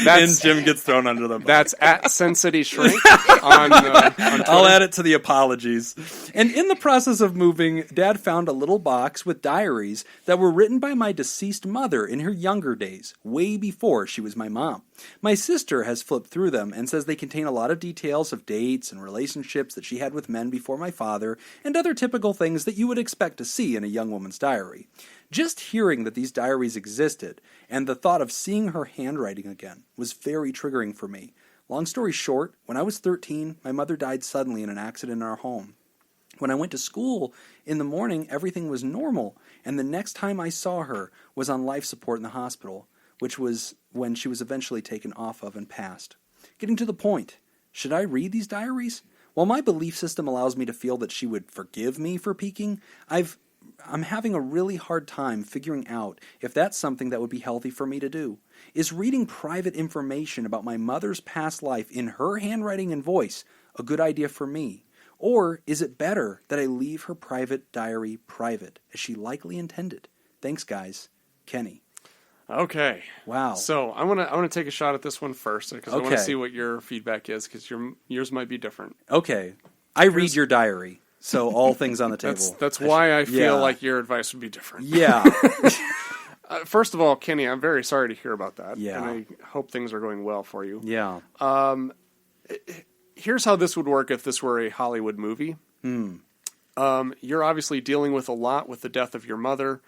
Speaker 2: And Jim gets thrown under the bus.
Speaker 1: That's at Sin City Shrink on Twitter.
Speaker 2: I'll add it to the apologies. And in the process of moving, Dad found a little box with diaries that were written by my deceased mother in her younger days, way before she was my mom. My sister has flipped through them and says they contain a lot of details of dates and relationships that she had with men before my father, and other typical things that you would expect to see in a young woman's diary. Just hearing that these diaries existed, and the thought of seeing her handwriting again, was very triggering for me. Long story short, when I was 13, my mother died suddenly in an accident in our home. When I went to school in the morning, everything was normal, and the next time I saw her was on life support in the hospital, which was when she was eventually taken off of and passed. Getting to the point, should I read these diaries? While my belief system allows me to feel that she would forgive me for peeking, I'm having a really hard time figuring out if that's something that would be healthy for me to do. Is reading private information about my mother's past life in her handwriting and voice a good idea for me? Or is it better that I leave her private diary private, as she likely intended? Thanks, guys. Kenny.
Speaker 1: Okay.
Speaker 2: Wow.
Speaker 1: So I want to take a shot at this one first because I want to
Speaker 2: Okay.
Speaker 1: see what your feedback is because yours might be different.
Speaker 2: Okay. I read your diary, so all things on the table.
Speaker 1: That's why I feel
Speaker 2: Yeah.
Speaker 1: like your advice would be different.
Speaker 2: Yeah.
Speaker 1: First of all, Kenny, I'm very sorry to hear about that.
Speaker 2: Yeah.
Speaker 1: And I hope things are going well for you.
Speaker 2: Yeah.
Speaker 1: Here's how this would work if this were a Hollywood movie. You're obviously dealing with a lot with the death of your mother.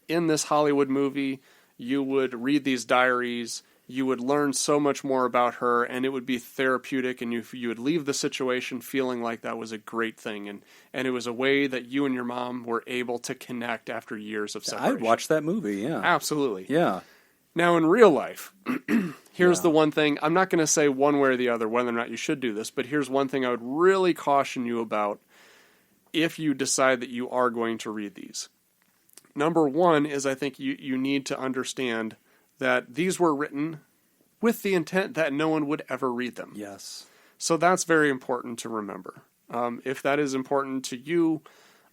Speaker 1: In this Hollywood movie, you would read these diaries, you would learn so much more about her, and it would be therapeutic, and you would leave the situation feeling like that was a great thing, and it was a way that you and your mom were able to connect after years of separation.
Speaker 2: I'd watch that movie, yeah.
Speaker 1: Absolutely.
Speaker 2: Yeah.
Speaker 1: Now, in real life, here's the one thing. I'm not going to say one way or the other whether or not you should do this, but here's one thing I would really caution you about if you decide that you are going to read these. Number one is I think you need to understand that these were written with the intent that no one would ever read them.
Speaker 2: Yes.
Speaker 1: So that's very important to remember. If that is important to you,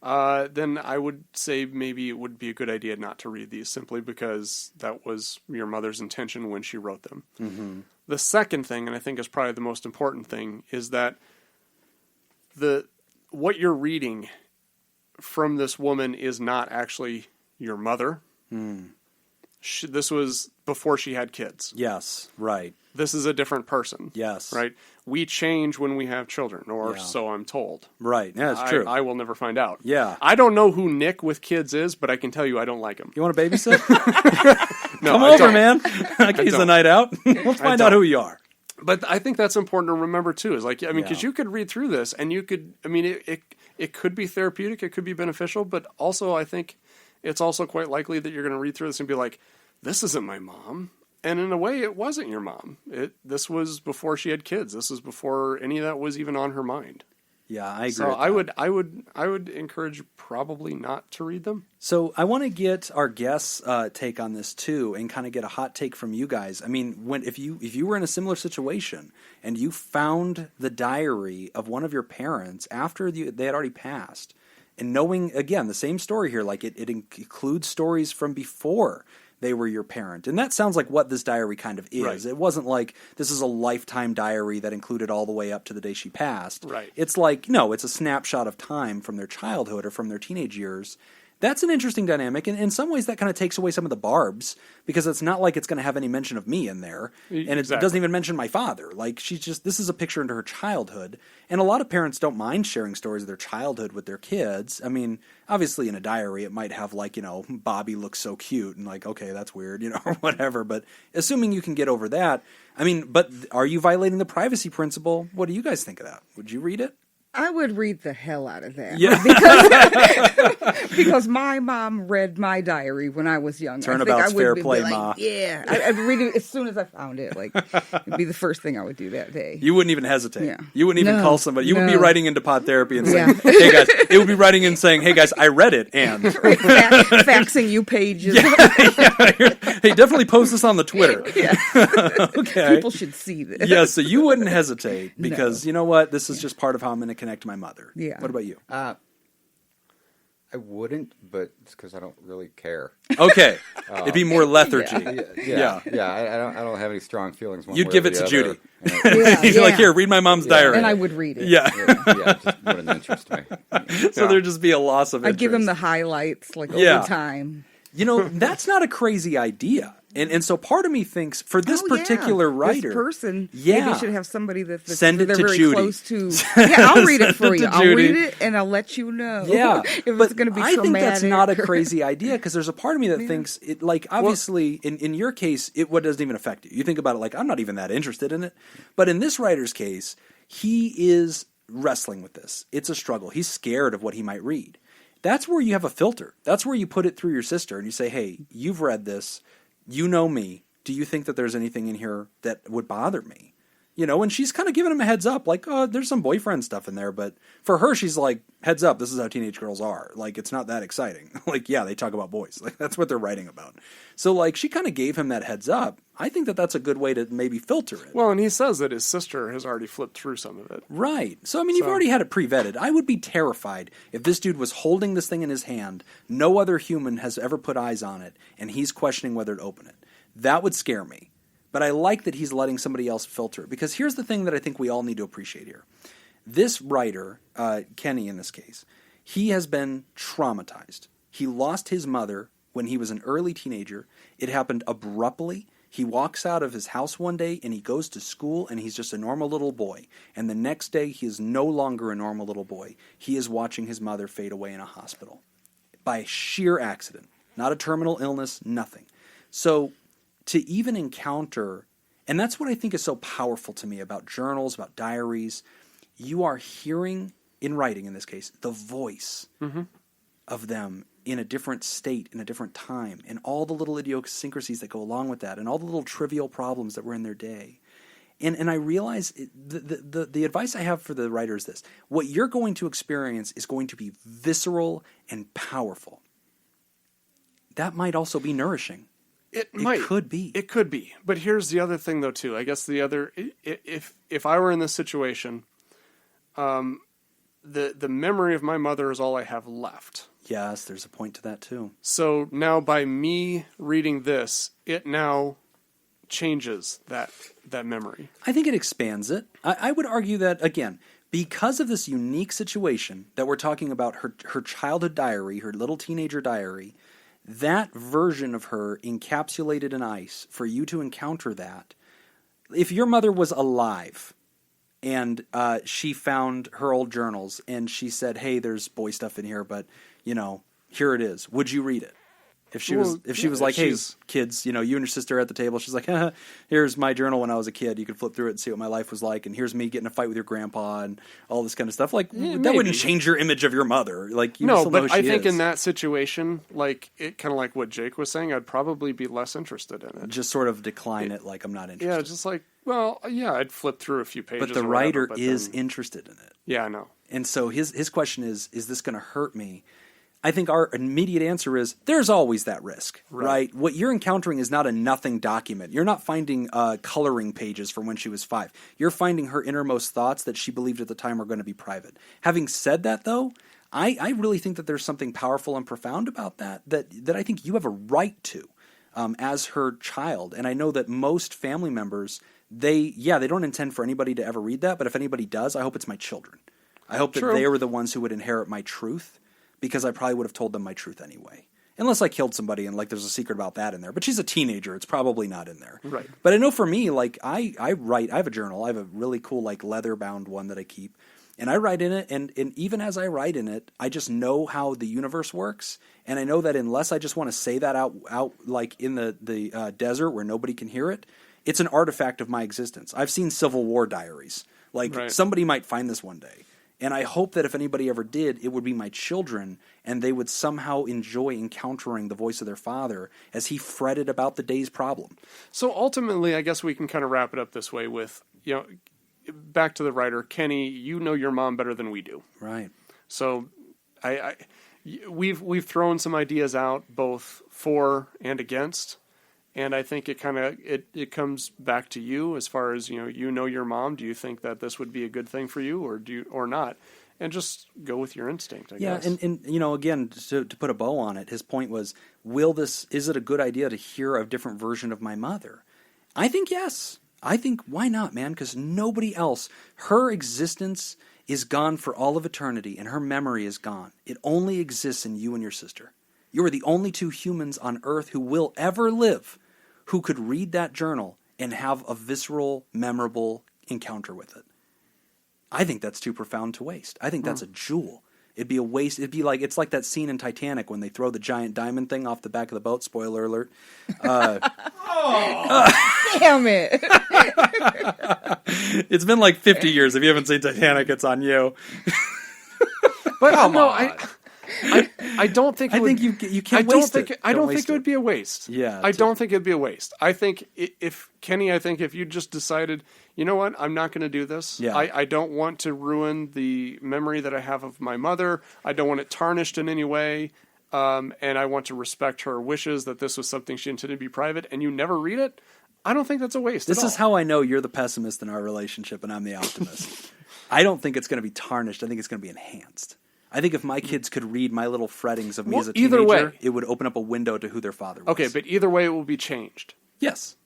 Speaker 1: then I would say maybe it would be a good idea not to read these simply because that was your mother's intention when she wrote them. Mm-hmm. The second thing, and I think is probably the most important thing, is that what you're reading from this woman is not actually your mother. This was before she had kids.
Speaker 2: Yes, right.
Speaker 1: This is a different person.
Speaker 2: Yes.
Speaker 1: Right? We change when we have children, or so I'm told.
Speaker 2: Right. Yeah, that's true.
Speaker 1: I will never find out.
Speaker 2: Yeah.
Speaker 1: I don't know who Nick with kids is, but I can tell you I don't like him.
Speaker 2: You want to babysit?
Speaker 1: No,
Speaker 2: Come
Speaker 1: I
Speaker 2: over,
Speaker 1: don't.
Speaker 2: man. I can use the night out. Let's find out who you are.
Speaker 1: But I think that's important to remember, too. Is like, I mean, because
Speaker 2: Yeah.
Speaker 1: you could read through this, and you could, I mean, it could be therapeutic, it could be beneficial, but also I think it's also quite likely that you're going to read through this and be like, this isn't my mom. And in a way, it wasn't your mom. This was before she had kids. This was before any of that was even on her mind.
Speaker 2: Yeah, I agree.
Speaker 1: So
Speaker 2: with that.
Speaker 1: I would encourage probably not to read them.
Speaker 2: So I want to get our guests' take on this too, and kind of get a hot take from you guys. I mean, if you were in a similar situation and you found the diary of one of your parents after they had already passed, and knowing again the same story here, like it includes stories from before they were your parent. And that sounds like what this diary kind of is.
Speaker 1: Right.
Speaker 2: It wasn't like this is a lifetime diary that included all the way up to the day she passed.
Speaker 1: Right.
Speaker 2: It's like, no, it's a snapshot of time from their childhood or from their teenage years. That's an interesting dynamic. And in some ways that kind of takes away some of the barbs because it's not like it's going to have any mention of me in there. And it
Speaker 1: Exactly.
Speaker 2: doesn't even mention my father. Like this is a picture into her childhood. And a lot of parents don't mind sharing stories of their childhood with their kids. I mean, obviously in a diary it might have like, Bobby looks so cute and like, okay, that's weird, or whatever. But assuming you can get over that, I mean, but are you violating the privacy principle? What do you guys think of that? Would you read it?
Speaker 3: I would read the hell out of that.
Speaker 2: Yeah.
Speaker 3: Because my mom read my diary when I was young.
Speaker 2: Turnabout's fair play,
Speaker 3: like,
Speaker 2: Ma.
Speaker 3: Yeah. I'd read it as soon as I found it. Like, it'd be the first thing I would do that day.
Speaker 2: You wouldn't even hesitate.
Speaker 3: Yeah.
Speaker 2: You wouldn't even
Speaker 3: No,
Speaker 2: call somebody. You would be
Speaker 3: no.
Speaker 2: writing into Pod Therapy and saying,
Speaker 3: Yeah.
Speaker 2: hey guys, it would be writing in saying, hey guys, I read it and
Speaker 3: Right, faxing you pages.
Speaker 2: hey, definitely post this on the Twitter.
Speaker 3: Yeah.
Speaker 2: Okay.
Speaker 3: People should see this.
Speaker 2: Yeah, so you wouldn't hesitate because you know what? This is just part of how I'm going to connect to my mother.
Speaker 3: Yeah.
Speaker 2: What about you?
Speaker 4: I wouldn't, but it's because I don't really care.
Speaker 2: Okay. It'd be more lethargy.
Speaker 4: Yeah. I don't have any strong feelings. One
Speaker 2: You'd
Speaker 4: way
Speaker 2: give
Speaker 4: or
Speaker 2: it
Speaker 4: the
Speaker 2: to
Speaker 4: other.
Speaker 2: Judy.
Speaker 3: Yeah,
Speaker 2: You're like,
Speaker 3: yeah.
Speaker 2: here, read my mom's diary.
Speaker 3: And I would read it.
Speaker 2: Yeah.
Speaker 4: It just wouldn't interest me.
Speaker 2: So there'd just be a loss of interest.
Speaker 3: I'd give him the highlights, like,
Speaker 2: Yeah.
Speaker 3: over time.
Speaker 2: That's not a crazy idea. And so part of me thinks for this
Speaker 3: Oh, yeah.
Speaker 2: particular writer,
Speaker 3: This person,
Speaker 2: Yeah.
Speaker 3: maybe should have somebody that
Speaker 2: Send it
Speaker 3: they're
Speaker 2: to
Speaker 3: very
Speaker 2: Judy.
Speaker 3: close to. Yeah, I'll read it
Speaker 2: Send
Speaker 3: for
Speaker 2: it
Speaker 3: you.
Speaker 2: to
Speaker 3: I'll
Speaker 2: Judy.
Speaker 3: read it and I'll let you know.
Speaker 2: Yeah,
Speaker 3: if
Speaker 2: but
Speaker 3: it's going to be
Speaker 2: I
Speaker 3: traumatic.
Speaker 2: think that's not a crazy idea because there's a part of me that thinks it. Like obviously, in your case, what doesn't even affect you. You think about it like I'm not even that interested in it. But in this writer's case, he is wrestling with this. It's a struggle. He's scared of what he might read. That's where you have a filter. That's where you put it through your sister and you say, "Hey, you've read this. You know me. Do you think that there's anything in here that would bother me?" And she's kind of giving him a heads up, like, oh, there's some boyfriend stuff in there. But for her, she's like, heads up, this is how teenage girls are. Like, it's not that exciting. Like, yeah, they talk about boys. Like, that's what they're writing about. So, like, she kind of gave him that heads up. I think that that's a good way to maybe filter it.
Speaker 1: Well, and he says that his sister has already flipped through some of it.
Speaker 2: Right. So, I mean, you've already had it pre-vetted. I would be terrified if this dude was holding this thing in his hand, no other human has ever put eyes on it, and he's questioning whether to open it. That would scare me. But I like that he's letting somebody else filter it. Because here's the thing that I think we all need to appreciate here. This writer, Kenny in this case, he has been traumatized. He lost his mother when he was an early teenager. It happened abruptly. He walks out of his house one day and he goes to school and he's just a normal little boy. And the next day he is no longer a normal little boy. He is watching his mother fade away in a hospital. By sheer accident. Not a terminal illness, nothing. So to even encounter, and that's what I think is so powerful to me about journals, about diaries, you are hearing, in writing in this case, the voice of them in a different state, in a different time, and all the little idiosyncrasies that go along with that, and all the little trivial problems that were in their day. And I realize the advice I have for the writer is this. What you're going to experience is going to be visceral and powerful. That might also be nourishing.
Speaker 1: It
Speaker 2: could be.
Speaker 1: It could be. But here's the other thing, though, too. I guess the other, if I were in this situation, the memory of my mother is all I have left.
Speaker 2: Yes, there's a point to that, too.
Speaker 1: So now by me reading this, it now changes that memory.
Speaker 2: I think it expands it. I would argue that, again, because of this unique situation that we're talking about, her childhood diary, her little teenager diary, that version of her encapsulated in ice, for you to encounter that, if your mother was alive and she found her old journals and she said, hey, there's boy stuff in here, but, here it is, would you read it? If she was like, hey, kids, you and your sister are at the table, she's like, here's my journal when I was a kid. You can flip through it and see what my life was like. And here's me getting in a fight with your grandpa and all this kind of stuff. Like, that wouldn't change your image of your mother. Like, you still know who she
Speaker 1: I think
Speaker 2: is.
Speaker 1: in that situation, like, it kind of like what Jake was saying, I'd probably be less interested in it.
Speaker 2: Just sort of decline it like I'm not interested.
Speaker 1: Yeah, just like, well, yeah, I'd flip through a few pages.
Speaker 2: But the writer is interested in it.
Speaker 1: Yeah, I know.
Speaker 2: And so his question is this going to hurt me? I think our immediate answer is there's always that risk, right? What you're encountering is not a nothing document. You're not finding coloring pages from when she was 5. You're finding her innermost thoughts that she believed at the time are going to be private. Having said that, though, I really think that there's something powerful and profound about that I think you have a right to as her child. And I know that most family members, they don't intend for anybody to ever read that, but if anybody does, I hope it's my children. I hope that they were the ones who would inherit my truth, because I probably would have told them my truth anyway. Unless I killed somebody and, like, there's a secret about that in there. But she's a teenager. It's probably not in there.
Speaker 1: Right.
Speaker 2: But I know for me, like, I write. I have a journal. I have a really cool, like, leather-bound one that I keep. And I write in it, and even as I write in it, I just know how the universe works. And I know that unless I just want to say that out like, in the desert where nobody can hear it, it's an artifact of my existence. I've seen Civil War diaries. Like, somebody might find this one day. And I hope that if anybody ever did, it would be my children, and they would somehow enjoy encountering the voice of their father as he fretted about the day's problem.
Speaker 1: So ultimately, I guess we can kind of wrap it up this way with, back to the writer, Kenny, you know your mom better than we do.
Speaker 2: Right.
Speaker 1: So we've thrown some ideas out, both for and against. And I think it kind of it comes back to you as far as you know your mom. Do you think that this would be a good thing for you, or not? And just go with your instinct. I guess.
Speaker 2: Yeah, and again, to put a bow on it, his point was, is it a good idea to hear a different version of my mother? I think yes. I think why not, man? Because nobody else, her existence is gone for all of eternity, and her memory is gone. It only exists in you and your sister. You are the only 2 humans on Earth who will ever live who could read that journal and have a visceral, memorable encounter with it. I think that's too profound to waste. I think that's a jewel. It'd be a waste. It's like that scene in Titanic when they throw the giant diamond thing off the back of the boat. Spoiler alert.
Speaker 3: Damn it.
Speaker 2: It's been like 50 years. If you haven't seen Titanic, it's on you.
Speaker 1: But I don't think.
Speaker 2: I think you can't waste it.
Speaker 1: I don't think it would be a waste.
Speaker 2: Yeah,
Speaker 1: I don't think it'd be a waste. I think if you just decided, you know what, I'm not going to do this.
Speaker 2: Yeah.
Speaker 1: I don't want to ruin the memory that I have of my mother. I don't want it tarnished in any way. And I want to respect her wishes that this was something she intended to be private. And you never read it. I don't think that's a waste.
Speaker 2: This is how I know you're the pessimist in our relationship and I'm the optimist. I don't think it's going to be tarnished. I think it's going to be enhanced. I think if my kids could read my little frettings of me as a teenager,
Speaker 1: either way,
Speaker 2: it would open up a window to who their father was.
Speaker 1: Okay, but either way, it will be changed.
Speaker 2: Yes.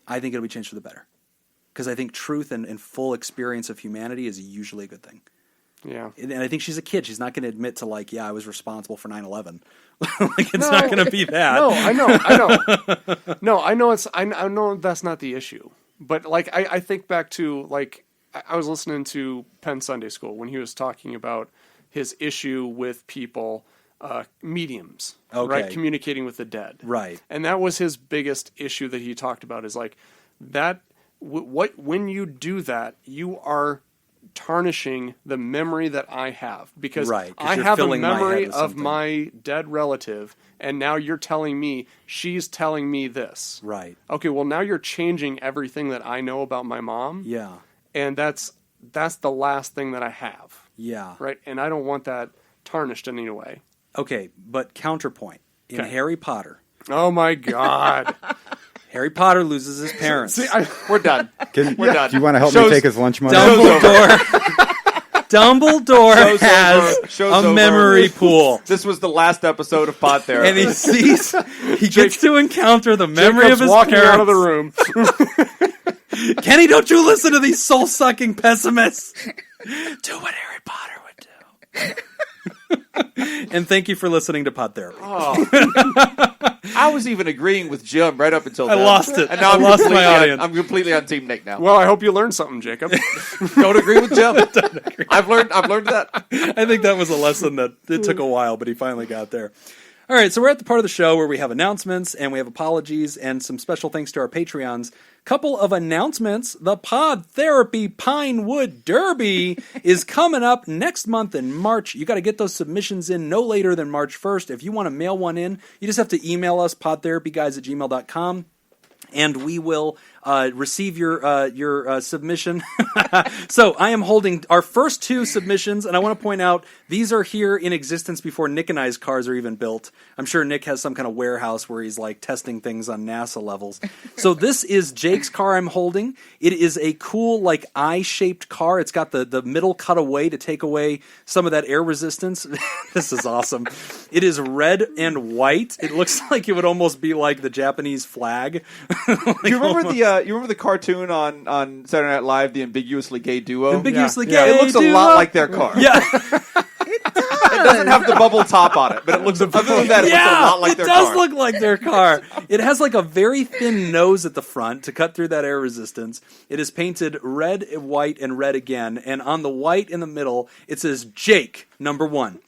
Speaker 2: I think it'll be changed for the better. Because I think truth and full experience of humanity is usually a good thing.
Speaker 1: Yeah.
Speaker 2: And I think she's a kid. She's not going to admit to, like, I was responsible for 9/11. It's not going to be that.
Speaker 1: No, I know. No, I know that's not the issue. But, like, I think back to, like, I was listening to Penn Sunday School when he was talking about his issue with people mediums,
Speaker 2: Okay.
Speaker 1: right? Communicating with the dead.
Speaker 2: Right.
Speaker 1: And that was his biggest issue that he talked about is like that when you do that, you are tarnishing the memory that I have because
Speaker 2: Right, 'cause
Speaker 1: I
Speaker 2: you're
Speaker 1: have a
Speaker 2: filling my head
Speaker 1: memory
Speaker 2: with
Speaker 1: of
Speaker 2: something.
Speaker 1: my dead relative and now you're telling me she's telling me this.
Speaker 2: Right.
Speaker 1: Okay, well now you're changing everything that I know about my mom.
Speaker 2: Yeah.
Speaker 1: And that's the last thing that I have.
Speaker 2: Yeah.
Speaker 1: Right? And I don't want that tarnished in any way.
Speaker 2: Okay, but counterpoint. In
Speaker 1: Okay.
Speaker 2: Harry Potter,
Speaker 1: Oh my god.
Speaker 2: Harry Potter loses his parents.
Speaker 5: We're done. We're done.
Speaker 4: Do you want to help me
Speaker 5: Show's-
Speaker 4: take his lunch money?
Speaker 2: Dumbledore
Speaker 5: Show's
Speaker 2: has
Speaker 5: over. Show's
Speaker 2: a
Speaker 5: over.
Speaker 2: memory pool.
Speaker 5: This was the last episode of Pod Therapy.
Speaker 2: And he gets to encounter the memory
Speaker 1: Jacob's
Speaker 2: of his
Speaker 1: walking
Speaker 2: parents.
Speaker 1: out of the room.
Speaker 2: Kenny, don't you listen to these soul-sucking pessimists. Do what Harry Potter would do. And thank you for listening to Pod Therapy.
Speaker 5: I was even agreeing with Jim right up until
Speaker 2: I
Speaker 5: then.
Speaker 2: lost it.
Speaker 5: And now
Speaker 2: I
Speaker 5: I'm
Speaker 2: lost my
Speaker 5: completely
Speaker 2: audience.
Speaker 5: I'm completely on Team Nick now.
Speaker 1: Well, I hope you learned something, Jacob.
Speaker 5: Don't agree with Jim. I've learned that.
Speaker 2: I think that was a lesson that it took a while, but he finally got there. All right, so we're at the part of the show where we have announcements and we have apologies and some special thanks to our Patreons. Couple of announcements. The Pod Therapy Pinewood Derby is coming up next month in March. You got to get those submissions in no later than March 1st. If you want to mail one in, you just have to email us, podtherapyguys@gmail.com. And we will receive your submission. So I am holding our first two submissions, and I want to point out these are here in existence before Nick and I's cars are even built. I'm sure Nick has some kind of warehouse where he's like testing things on NASA levels. So this is Jake's car I'm holding. It is a cool like eye-shaped car. It's got the middle cut away to take away some of that air resistance. This is awesome. It is red and white. It looks like it would almost be like the Japanese flag.
Speaker 5: Do you remember the cartoon on Saturday Night Live, the ambiguously gay duo?
Speaker 2: Ambiguously
Speaker 1: Yeah.
Speaker 2: gay
Speaker 5: It looks a
Speaker 2: duo.
Speaker 5: lot like their car.
Speaker 2: Yeah.
Speaker 5: It doesn't have the bubble top on it, but it looks other than that, it looks a lot like
Speaker 2: it
Speaker 5: their
Speaker 2: does
Speaker 5: car.
Speaker 2: look like their car. It has like a very thin nose at the front to cut through that air resistance. It is painted red, white, and red again. And on the white in the middle, it says Jake, #1.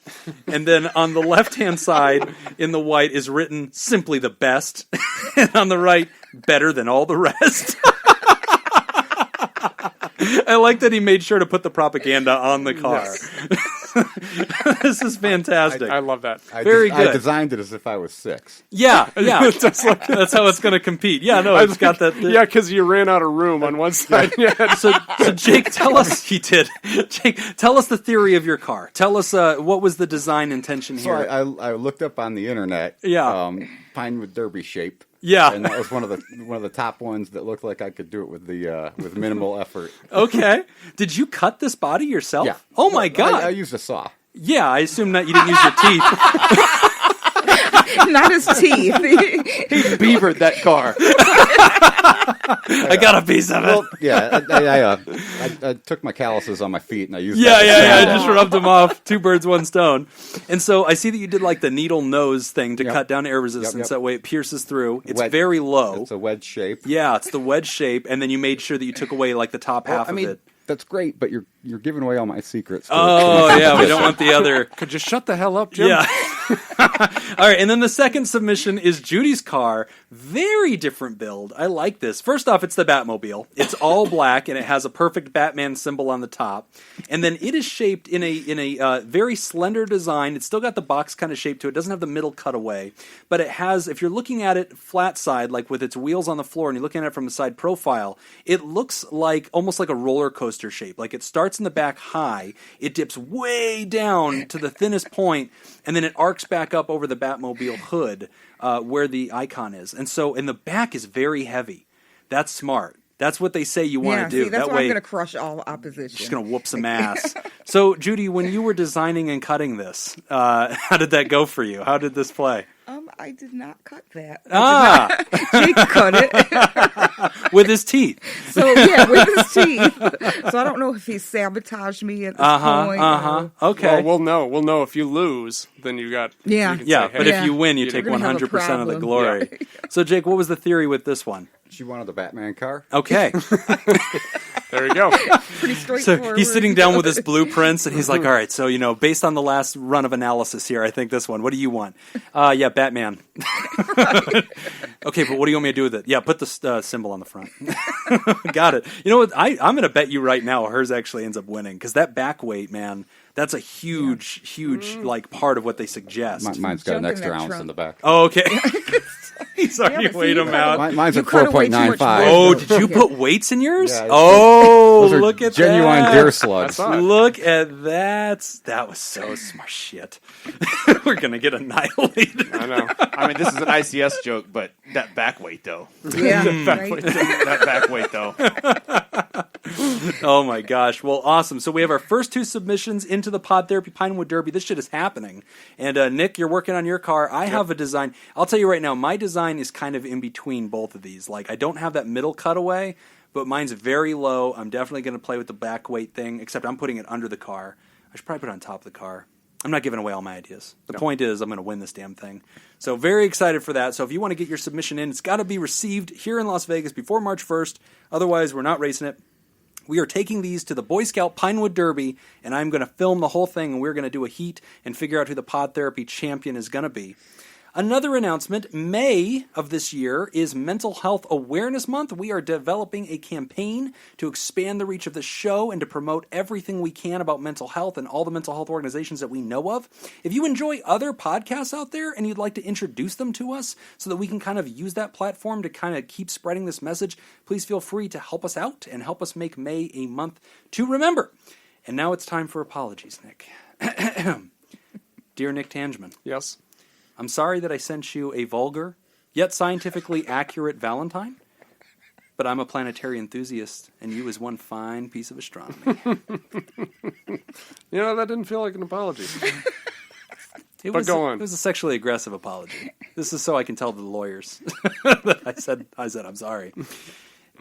Speaker 2: And then on the left-hand side in the white is written simply the best. And on the right, better than all the rest. I like that he made sure to put the propaganda on the car. This is fantastic.
Speaker 1: I love that.
Speaker 2: Very good.
Speaker 4: I designed it as if I was 6.
Speaker 2: Yeah. That's how it's going to compete. Yeah, no, it's got that.
Speaker 1: Yeah, because you ran out of room on one side. Yeah.
Speaker 2: So Jake, tell us. He did. Jake, tell us the theory of your car. Tell us what was the design intention
Speaker 4: So
Speaker 2: here.
Speaker 4: I looked up on the internet.
Speaker 2: Yeah.
Speaker 4: Pinewood Derby shape.
Speaker 2: Yeah.
Speaker 4: And that was one of the top ones that looked like I could do it with minimal effort.
Speaker 2: Okay. Did you cut this body yourself?
Speaker 4: Yeah.
Speaker 2: Oh my God.
Speaker 4: I used a saw.
Speaker 2: Yeah, I assume that you didn't use your teeth.
Speaker 3: Not his teeth.
Speaker 5: He beavered that car.
Speaker 2: I got a piece of it.
Speaker 4: Well, yeah, I took my calluses on my feet and I used
Speaker 2: Yeah,
Speaker 4: that
Speaker 2: I just rubbed them off. 2 birds, 1 stone. And so I see that you did like the needle nose thing to cut down air resistance.
Speaker 4: Yep.
Speaker 2: That way it pierces through. It's
Speaker 4: Wedge.
Speaker 2: very low.
Speaker 4: It's a wedge shape.
Speaker 2: Yeah, it's the wedge shape, and then you made sure that you took away like the top half
Speaker 4: I mean,
Speaker 2: of it.
Speaker 4: that's great, but you're giving away all my secrets.
Speaker 2: Oh, yeah, we don't want the other.
Speaker 1: Could you shut the hell up, Jim?
Speaker 2: Yeah. All right, and then the second submission is Judy's car. Very different build. I like this. First off, it's the Batmobile. It's all black, and it has a perfect Batman symbol on the top. And then it is shaped in a very slender design. It's still got the box kind of shape to it. It doesn't have the middle cutaway. But it has, if you're looking at it flat side, like with its wheels on the floor, and you're looking at it from the side profile, it looks like almost like a roller coaster shape. Like it starts in the back high, it dips way down to the thinnest point, and then it arcs back up over the Batmobile hood where the icon is. And so, and the back is very heavy. That's smart. That's what they say you want to do.
Speaker 3: See, that's
Speaker 2: that
Speaker 3: why
Speaker 2: way,
Speaker 3: I'm going to crush all opposition.
Speaker 2: just going to whoop some ass. So, Judy, when you were designing and cutting this, how did that go for you? How did this play?
Speaker 3: I did not cut that.
Speaker 2: Ah,
Speaker 3: Jake cut it.
Speaker 2: with his teeth.
Speaker 3: So, yeah, with his teeth. So I don't know if he sabotaged me at this point.
Speaker 2: Okay.
Speaker 1: Well, we'll know if you lose, then you got.
Speaker 3: Yeah.
Speaker 1: You can
Speaker 2: Yeah,
Speaker 1: say,
Speaker 2: but
Speaker 1: hey,
Speaker 2: if you win, you take
Speaker 3: We're gonna have a
Speaker 2: 100% of the
Speaker 3: problem.
Speaker 2: glory.
Speaker 3: Yeah.
Speaker 2: So, Jake, what was the theory with this one?
Speaker 4: She wanted the Batman car.
Speaker 2: Okay.
Speaker 1: There you go.
Speaker 3: Pretty
Speaker 2: So
Speaker 3: straightforward.
Speaker 2: he's sitting down with his blueprints, and he's like, all right, so, based on the last run of analysis here, I think this one. What do you want? Yeah, Batman. Okay, but what do you want me to do with it? Yeah, put the symbol on the front. Got it. You know what? I'm going to bet you right now hers actually ends up winning, because that back weight, man, that's a huge, part of what they suggest.
Speaker 4: Mine's got an
Speaker 3: Jump in
Speaker 4: extra
Speaker 3: that
Speaker 4: ounce
Speaker 3: trunk.
Speaker 4: in the back.
Speaker 2: Oh, okay. He's already
Speaker 3: but see,
Speaker 2: weighed
Speaker 3: you
Speaker 2: them
Speaker 3: cut
Speaker 2: out.
Speaker 4: Mine's
Speaker 3: You
Speaker 4: at
Speaker 3: cut away too much
Speaker 4: 4.95.
Speaker 3: weight.
Speaker 2: Oh, did you put weights in yours?
Speaker 4: Yeah,
Speaker 2: Oh,
Speaker 4: Those are
Speaker 2: look at
Speaker 4: genuine
Speaker 2: that.
Speaker 4: deer slugs.
Speaker 1: That's odd.
Speaker 2: Look at that. That was so smart shit. We're going to get annihilated.
Speaker 1: I know.
Speaker 5: I mean, this is an ICS joke, but that back weight, though.
Speaker 3: Yeah, right?
Speaker 5: That back weight, though.
Speaker 2: Oh my gosh. Well, awesome. So we have our first 2 submissions into the Pod Therapy Pinewood Derby. This shit is happening. And Nick, you're working on your car. I have a design. I'll tell you right now, my design is kind of in between both of these. Like, I don't have that middle cutaway, but mine's very low. I'm definitely going to play with the back weight thing, except I'm putting it under the car. I should probably put it on top of the car. I'm not giving away all my ideas. The point is I'm going to win this damn thing. So very excited for that. So if you want to get your submission in, it's got to be received here in Las Vegas before March 1st. Otherwise, we're not racing it. We are taking these to the Boy Scout Pinewood Derby, and I'm going to film the whole thing, and we're going to do a heat and figure out who the Pod Therapy champion is going to be. Another announcement, May of this year is Mental Health Awareness Month. We are developing a campaign to expand the reach of the show and to promote everything we can about mental health and all the mental health organizations that we know of. If you enjoy other podcasts out there and you'd like to introduce them to us so that we can kind of use that platform to kind of keep spreading this message, please feel free to help us out and help us make May a month to remember. And now it's time for apologies, Nick. Dear Nick Tangeman.
Speaker 1: Yes.
Speaker 2: I'm sorry that I sent you a vulgar, yet scientifically accurate Valentine, but I'm a planetary enthusiast, and you is one fine piece of astronomy.
Speaker 1: That didn't feel like an apology.
Speaker 2: Go
Speaker 1: on.
Speaker 2: It was a sexually aggressive apology. This is so I can tell the lawyers that I said I'm sorry.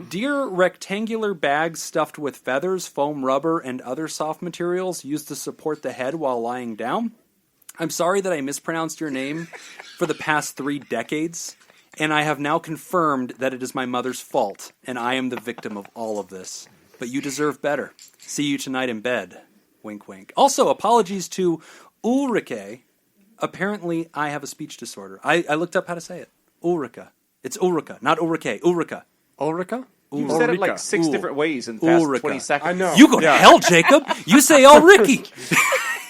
Speaker 2: Dear rectangular bags stuffed with feathers, foam rubber, and other soft materials used to support the head while lying down, I'm sorry that I mispronounced your name for the past 3 decades, and I have now confirmed that it is my mother's fault, and I am the victim of all of this. But you deserve better. See you tonight in bed. Wink, wink. Also, apologies to Ulrike. Apparently, I have a speech disorder. I looked up how to say it. Ulrike. It's Ulrike, not Ulrike. Ulrike.
Speaker 1: Ulrika?
Speaker 5: You've said it like 6 different ways in the past
Speaker 2: Ulrika.
Speaker 5: 20 seconds.
Speaker 1: I know.
Speaker 2: You go to hell, Jacob. You say Ulrike.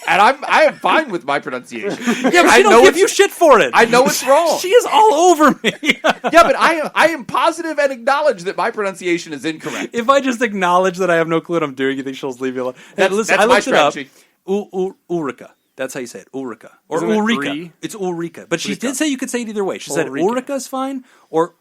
Speaker 5: And I am fine with my pronunciation.
Speaker 2: Yeah, but she don't give you shit for it.
Speaker 5: I know it's wrong.
Speaker 2: She is all over me.
Speaker 5: Yeah, but I am positive and acknowledge that my pronunciation is incorrect.
Speaker 2: If I just acknowledge that I have no clue what I'm doing, you think she'll leave me alone? Hey,
Speaker 5: That's
Speaker 2: listen, I
Speaker 5: my
Speaker 2: looked it up.
Speaker 5: strategy.
Speaker 2: Ulrika. That's how you say it. Ulrika. Or
Speaker 1: Isn't it
Speaker 2: Ulrika.
Speaker 1: Uri?
Speaker 2: It's Ulrika. But she
Speaker 1: Ulrika.
Speaker 2: did say you could say it either way. She said
Speaker 1: Ulrika.
Speaker 2: Ulrika is fine or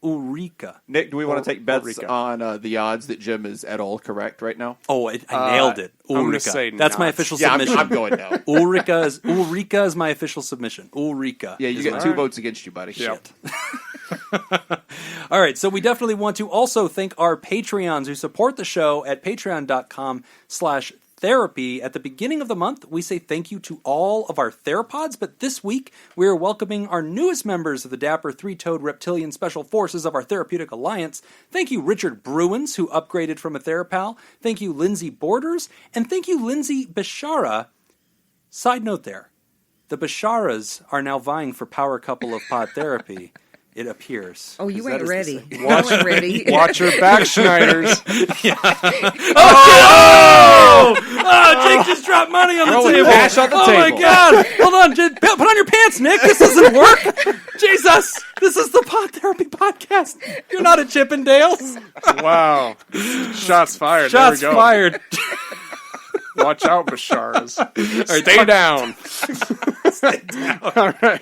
Speaker 2: Ulrika.
Speaker 5: Nick, do we want to take bets
Speaker 1: Ulrika.
Speaker 5: on the odds that Jim is at all correct right now?
Speaker 2: Oh, I nailed it.
Speaker 1: I'm gonna
Speaker 2: Ulrika.
Speaker 1: say
Speaker 2: That's my
Speaker 1: not.
Speaker 2: official
Speaker 5: Yeah,
Speaker 2: submission.
Speaker 5: I'm going now.
Speaker 2: Ulrika is my official submission. Ulrika.
Speaker 5: Yeah, you
Speaker 2: is
Speaker 5: get
Speaker 2: my-
Speaker 5: 2 votes against you, buddy.
Speaker 1: Yep.
Speaker 2: All right, so we definitely want to also thank our Patreons who support the show at patreon.com/therapy. At the beginning of the month, we say thank you to all of our Therapods, but this week we are welcoming our newest members of the dapper 3-toed reptilian special forces of our therapeutic alliance. Thank you, Richard Bruins, who upgraded from a THERAPAL. Thank you, Lindsay Borders, and thank you, Lindsay Bashara. Side note there, the Basharas are now vying for power couple of Pod Therapy. It appears.
Speaker 3: Oh, you
Speaker 2: 'Cause that
Speaker 3: ain't
Speaker 2: is
Speaker 3: ready.
Speaker 2: the
Speaker 3: You ain't ready.
Speaker 1: Watch your back, Schneiders.
Speaker 2: Oh! Jake just dropped money on the
Speaker 5: Throwing
Speaker 2: table.
Speaker 5: cash on the
Speaker 2: oh
Speaker 5: table.
Speaker 2: my God! Hold on, put on your pants, Nick. This doesn't work. Jesus, this is the Pod Therapy podcast. You're not a Chippendales.
Speaker 1: Wow. Shots fired.
Speaker 2: Shots
Speaker 1: there we go.
Speaker 2: fired.
Speaker 1: Watch out, Basharas. Stay down. All right.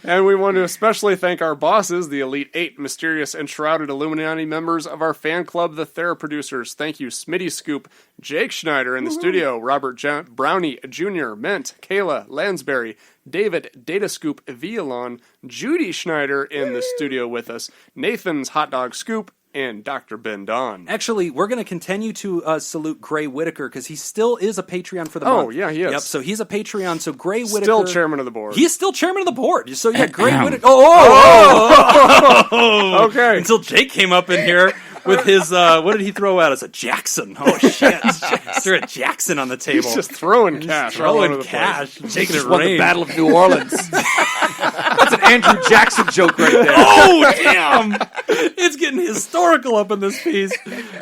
Speaker 1: And we want to especially thank our bosses, the Elite 8 mysterious and shrouded Illuminati members of our fan club, the Theraproducers. Thank you, Smitty Scoop, Jake Schneider in the studio, Robert Brownie Jr., Ment, Kyla, Lansbury, David Data Scoop Violon, Judy Schneider in the studio with us, Nathan's Hot Dog Scoop, and Dr. Ben Don.
Speaker 2: Actually, we're going to continue to salute Gray Whitaker because he still is a Patreon for the
Speaker 1: Oh,
Speaker 2: month.
Speaker 1: yeah, he is.
Speaker 2: Yep, so he's a Patreon. So Gray Whitaker...
Speaker 1: Still chairman of the board.
Speaker 2: He is still chairman of the board. So yeah, Gray Whitaker...
Speaker 1: Okay.
Speaker 2: Until Jake came up in here with his... what did he throw at us? A Jackson. Oh, shit. Threw a Jackson on the table.
Speaker 1: He's just throwing cash. all over
Speaker 2: Throwing
Speaker 1: the
Speaker 2: cash.
Speaker 1: place.
Speaker 2: Taking it
Speaker 5: Won the
Speaker 2: rain.
Speaker 5: Battle of New Orleans. That's an Andrew Jackson joke right there.
Speaker 2: Oh, damn! It's getting historical up in this piece.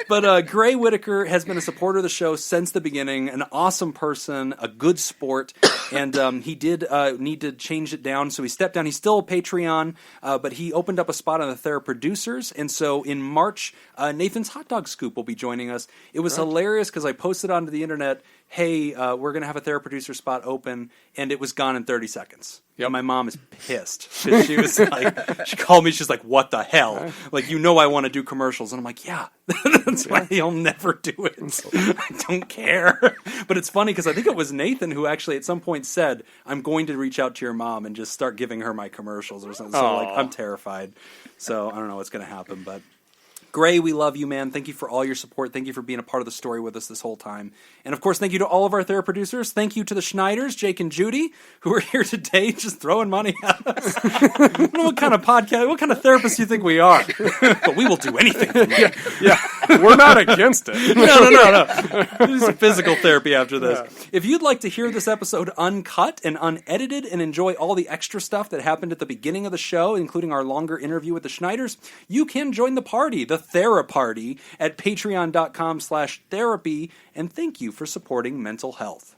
Speaker 2: But Gray Whitaker has been a supporter of the show since the beginning, an awesome person, a good sport, and he did need to change it down, so he stepped down. He's still a Patreon, but he opened up a spot on the Theraproducers, and so in March, Nathan's Hot Dog Scoop will be joining us. It was hilarious because I posted onto the internet, hey, we're going to have a Theraproducer spot open, and it was gone in 30 seconds.
Speaker 1: Yep.
Speaker 2: And my mom is pissed. She was like, she called me, she's like, what the hell? Like, you know I want to do commercials. And I'm like, yeah, that's why he'll never do it. I don't care. But it's funny because I think it was Nathan who actually at some point said, I'm going to reach out to your mom and just start giving her my commercials or something. So, like, I'm terrified. So I don't know what's going to happen, but... Gray, we love you, man. Thank you for all your support. Thank you for being a part of the story with us this whole time. And, of course, thank you to all of our Theraproducers. Thank you to the Schneiders, Jake and Judy, who are here today just throwing money at us. I don't know what kind of podcast, what kind of therapists you think we are. But we will do anything for money.
Speaker 1: Yeah, we're not against it.
Speaker 2: No. Do some physical therapy after this. Yeah. If you'd like to hear this episode uncut and unedited and enjoy all the extra stuff that happened at the beginning of the show, including our longer interview with the Schneiders, you can join the party, the TheraParty, at patreon.com/therapy, and thank you for supporting mental health.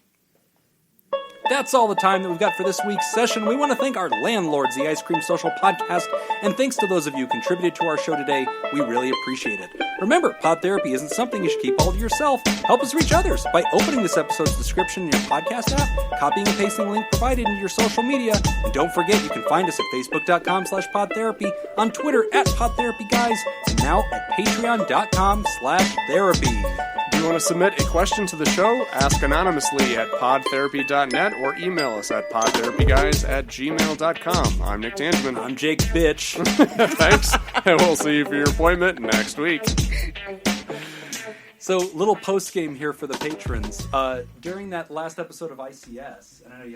Speaker 2: That's all the time that we've got for this week's session. We want to thank our landlords, the Ice Cream Social Podcast, and thanks to those of you who contributed to our show today. We really appreciate it. Remember, pod therapy isn't something you should keep all to yourself. Help us reach others by opening this episode's description in your podcast app, copying and pasting the link provided into your social media, and don't forget you can find us at facebook.com/podtherapy, on Twitter at PodTherapyGuys, and now at patreon.com/therapy.
Speaker 1: If you want to submit a question to the show, ask anonymously at podtherapy.net or email us at podtherapyguys@gmail.com. I'm Nick Tangeman.
Speaker 2: I'm Jake Bitch.
Speaker 1: Thanks, and we'll see you for your appointment next week.
Speaker 2: So, little post game here for the patrons. During that last episode of ICS, and I know you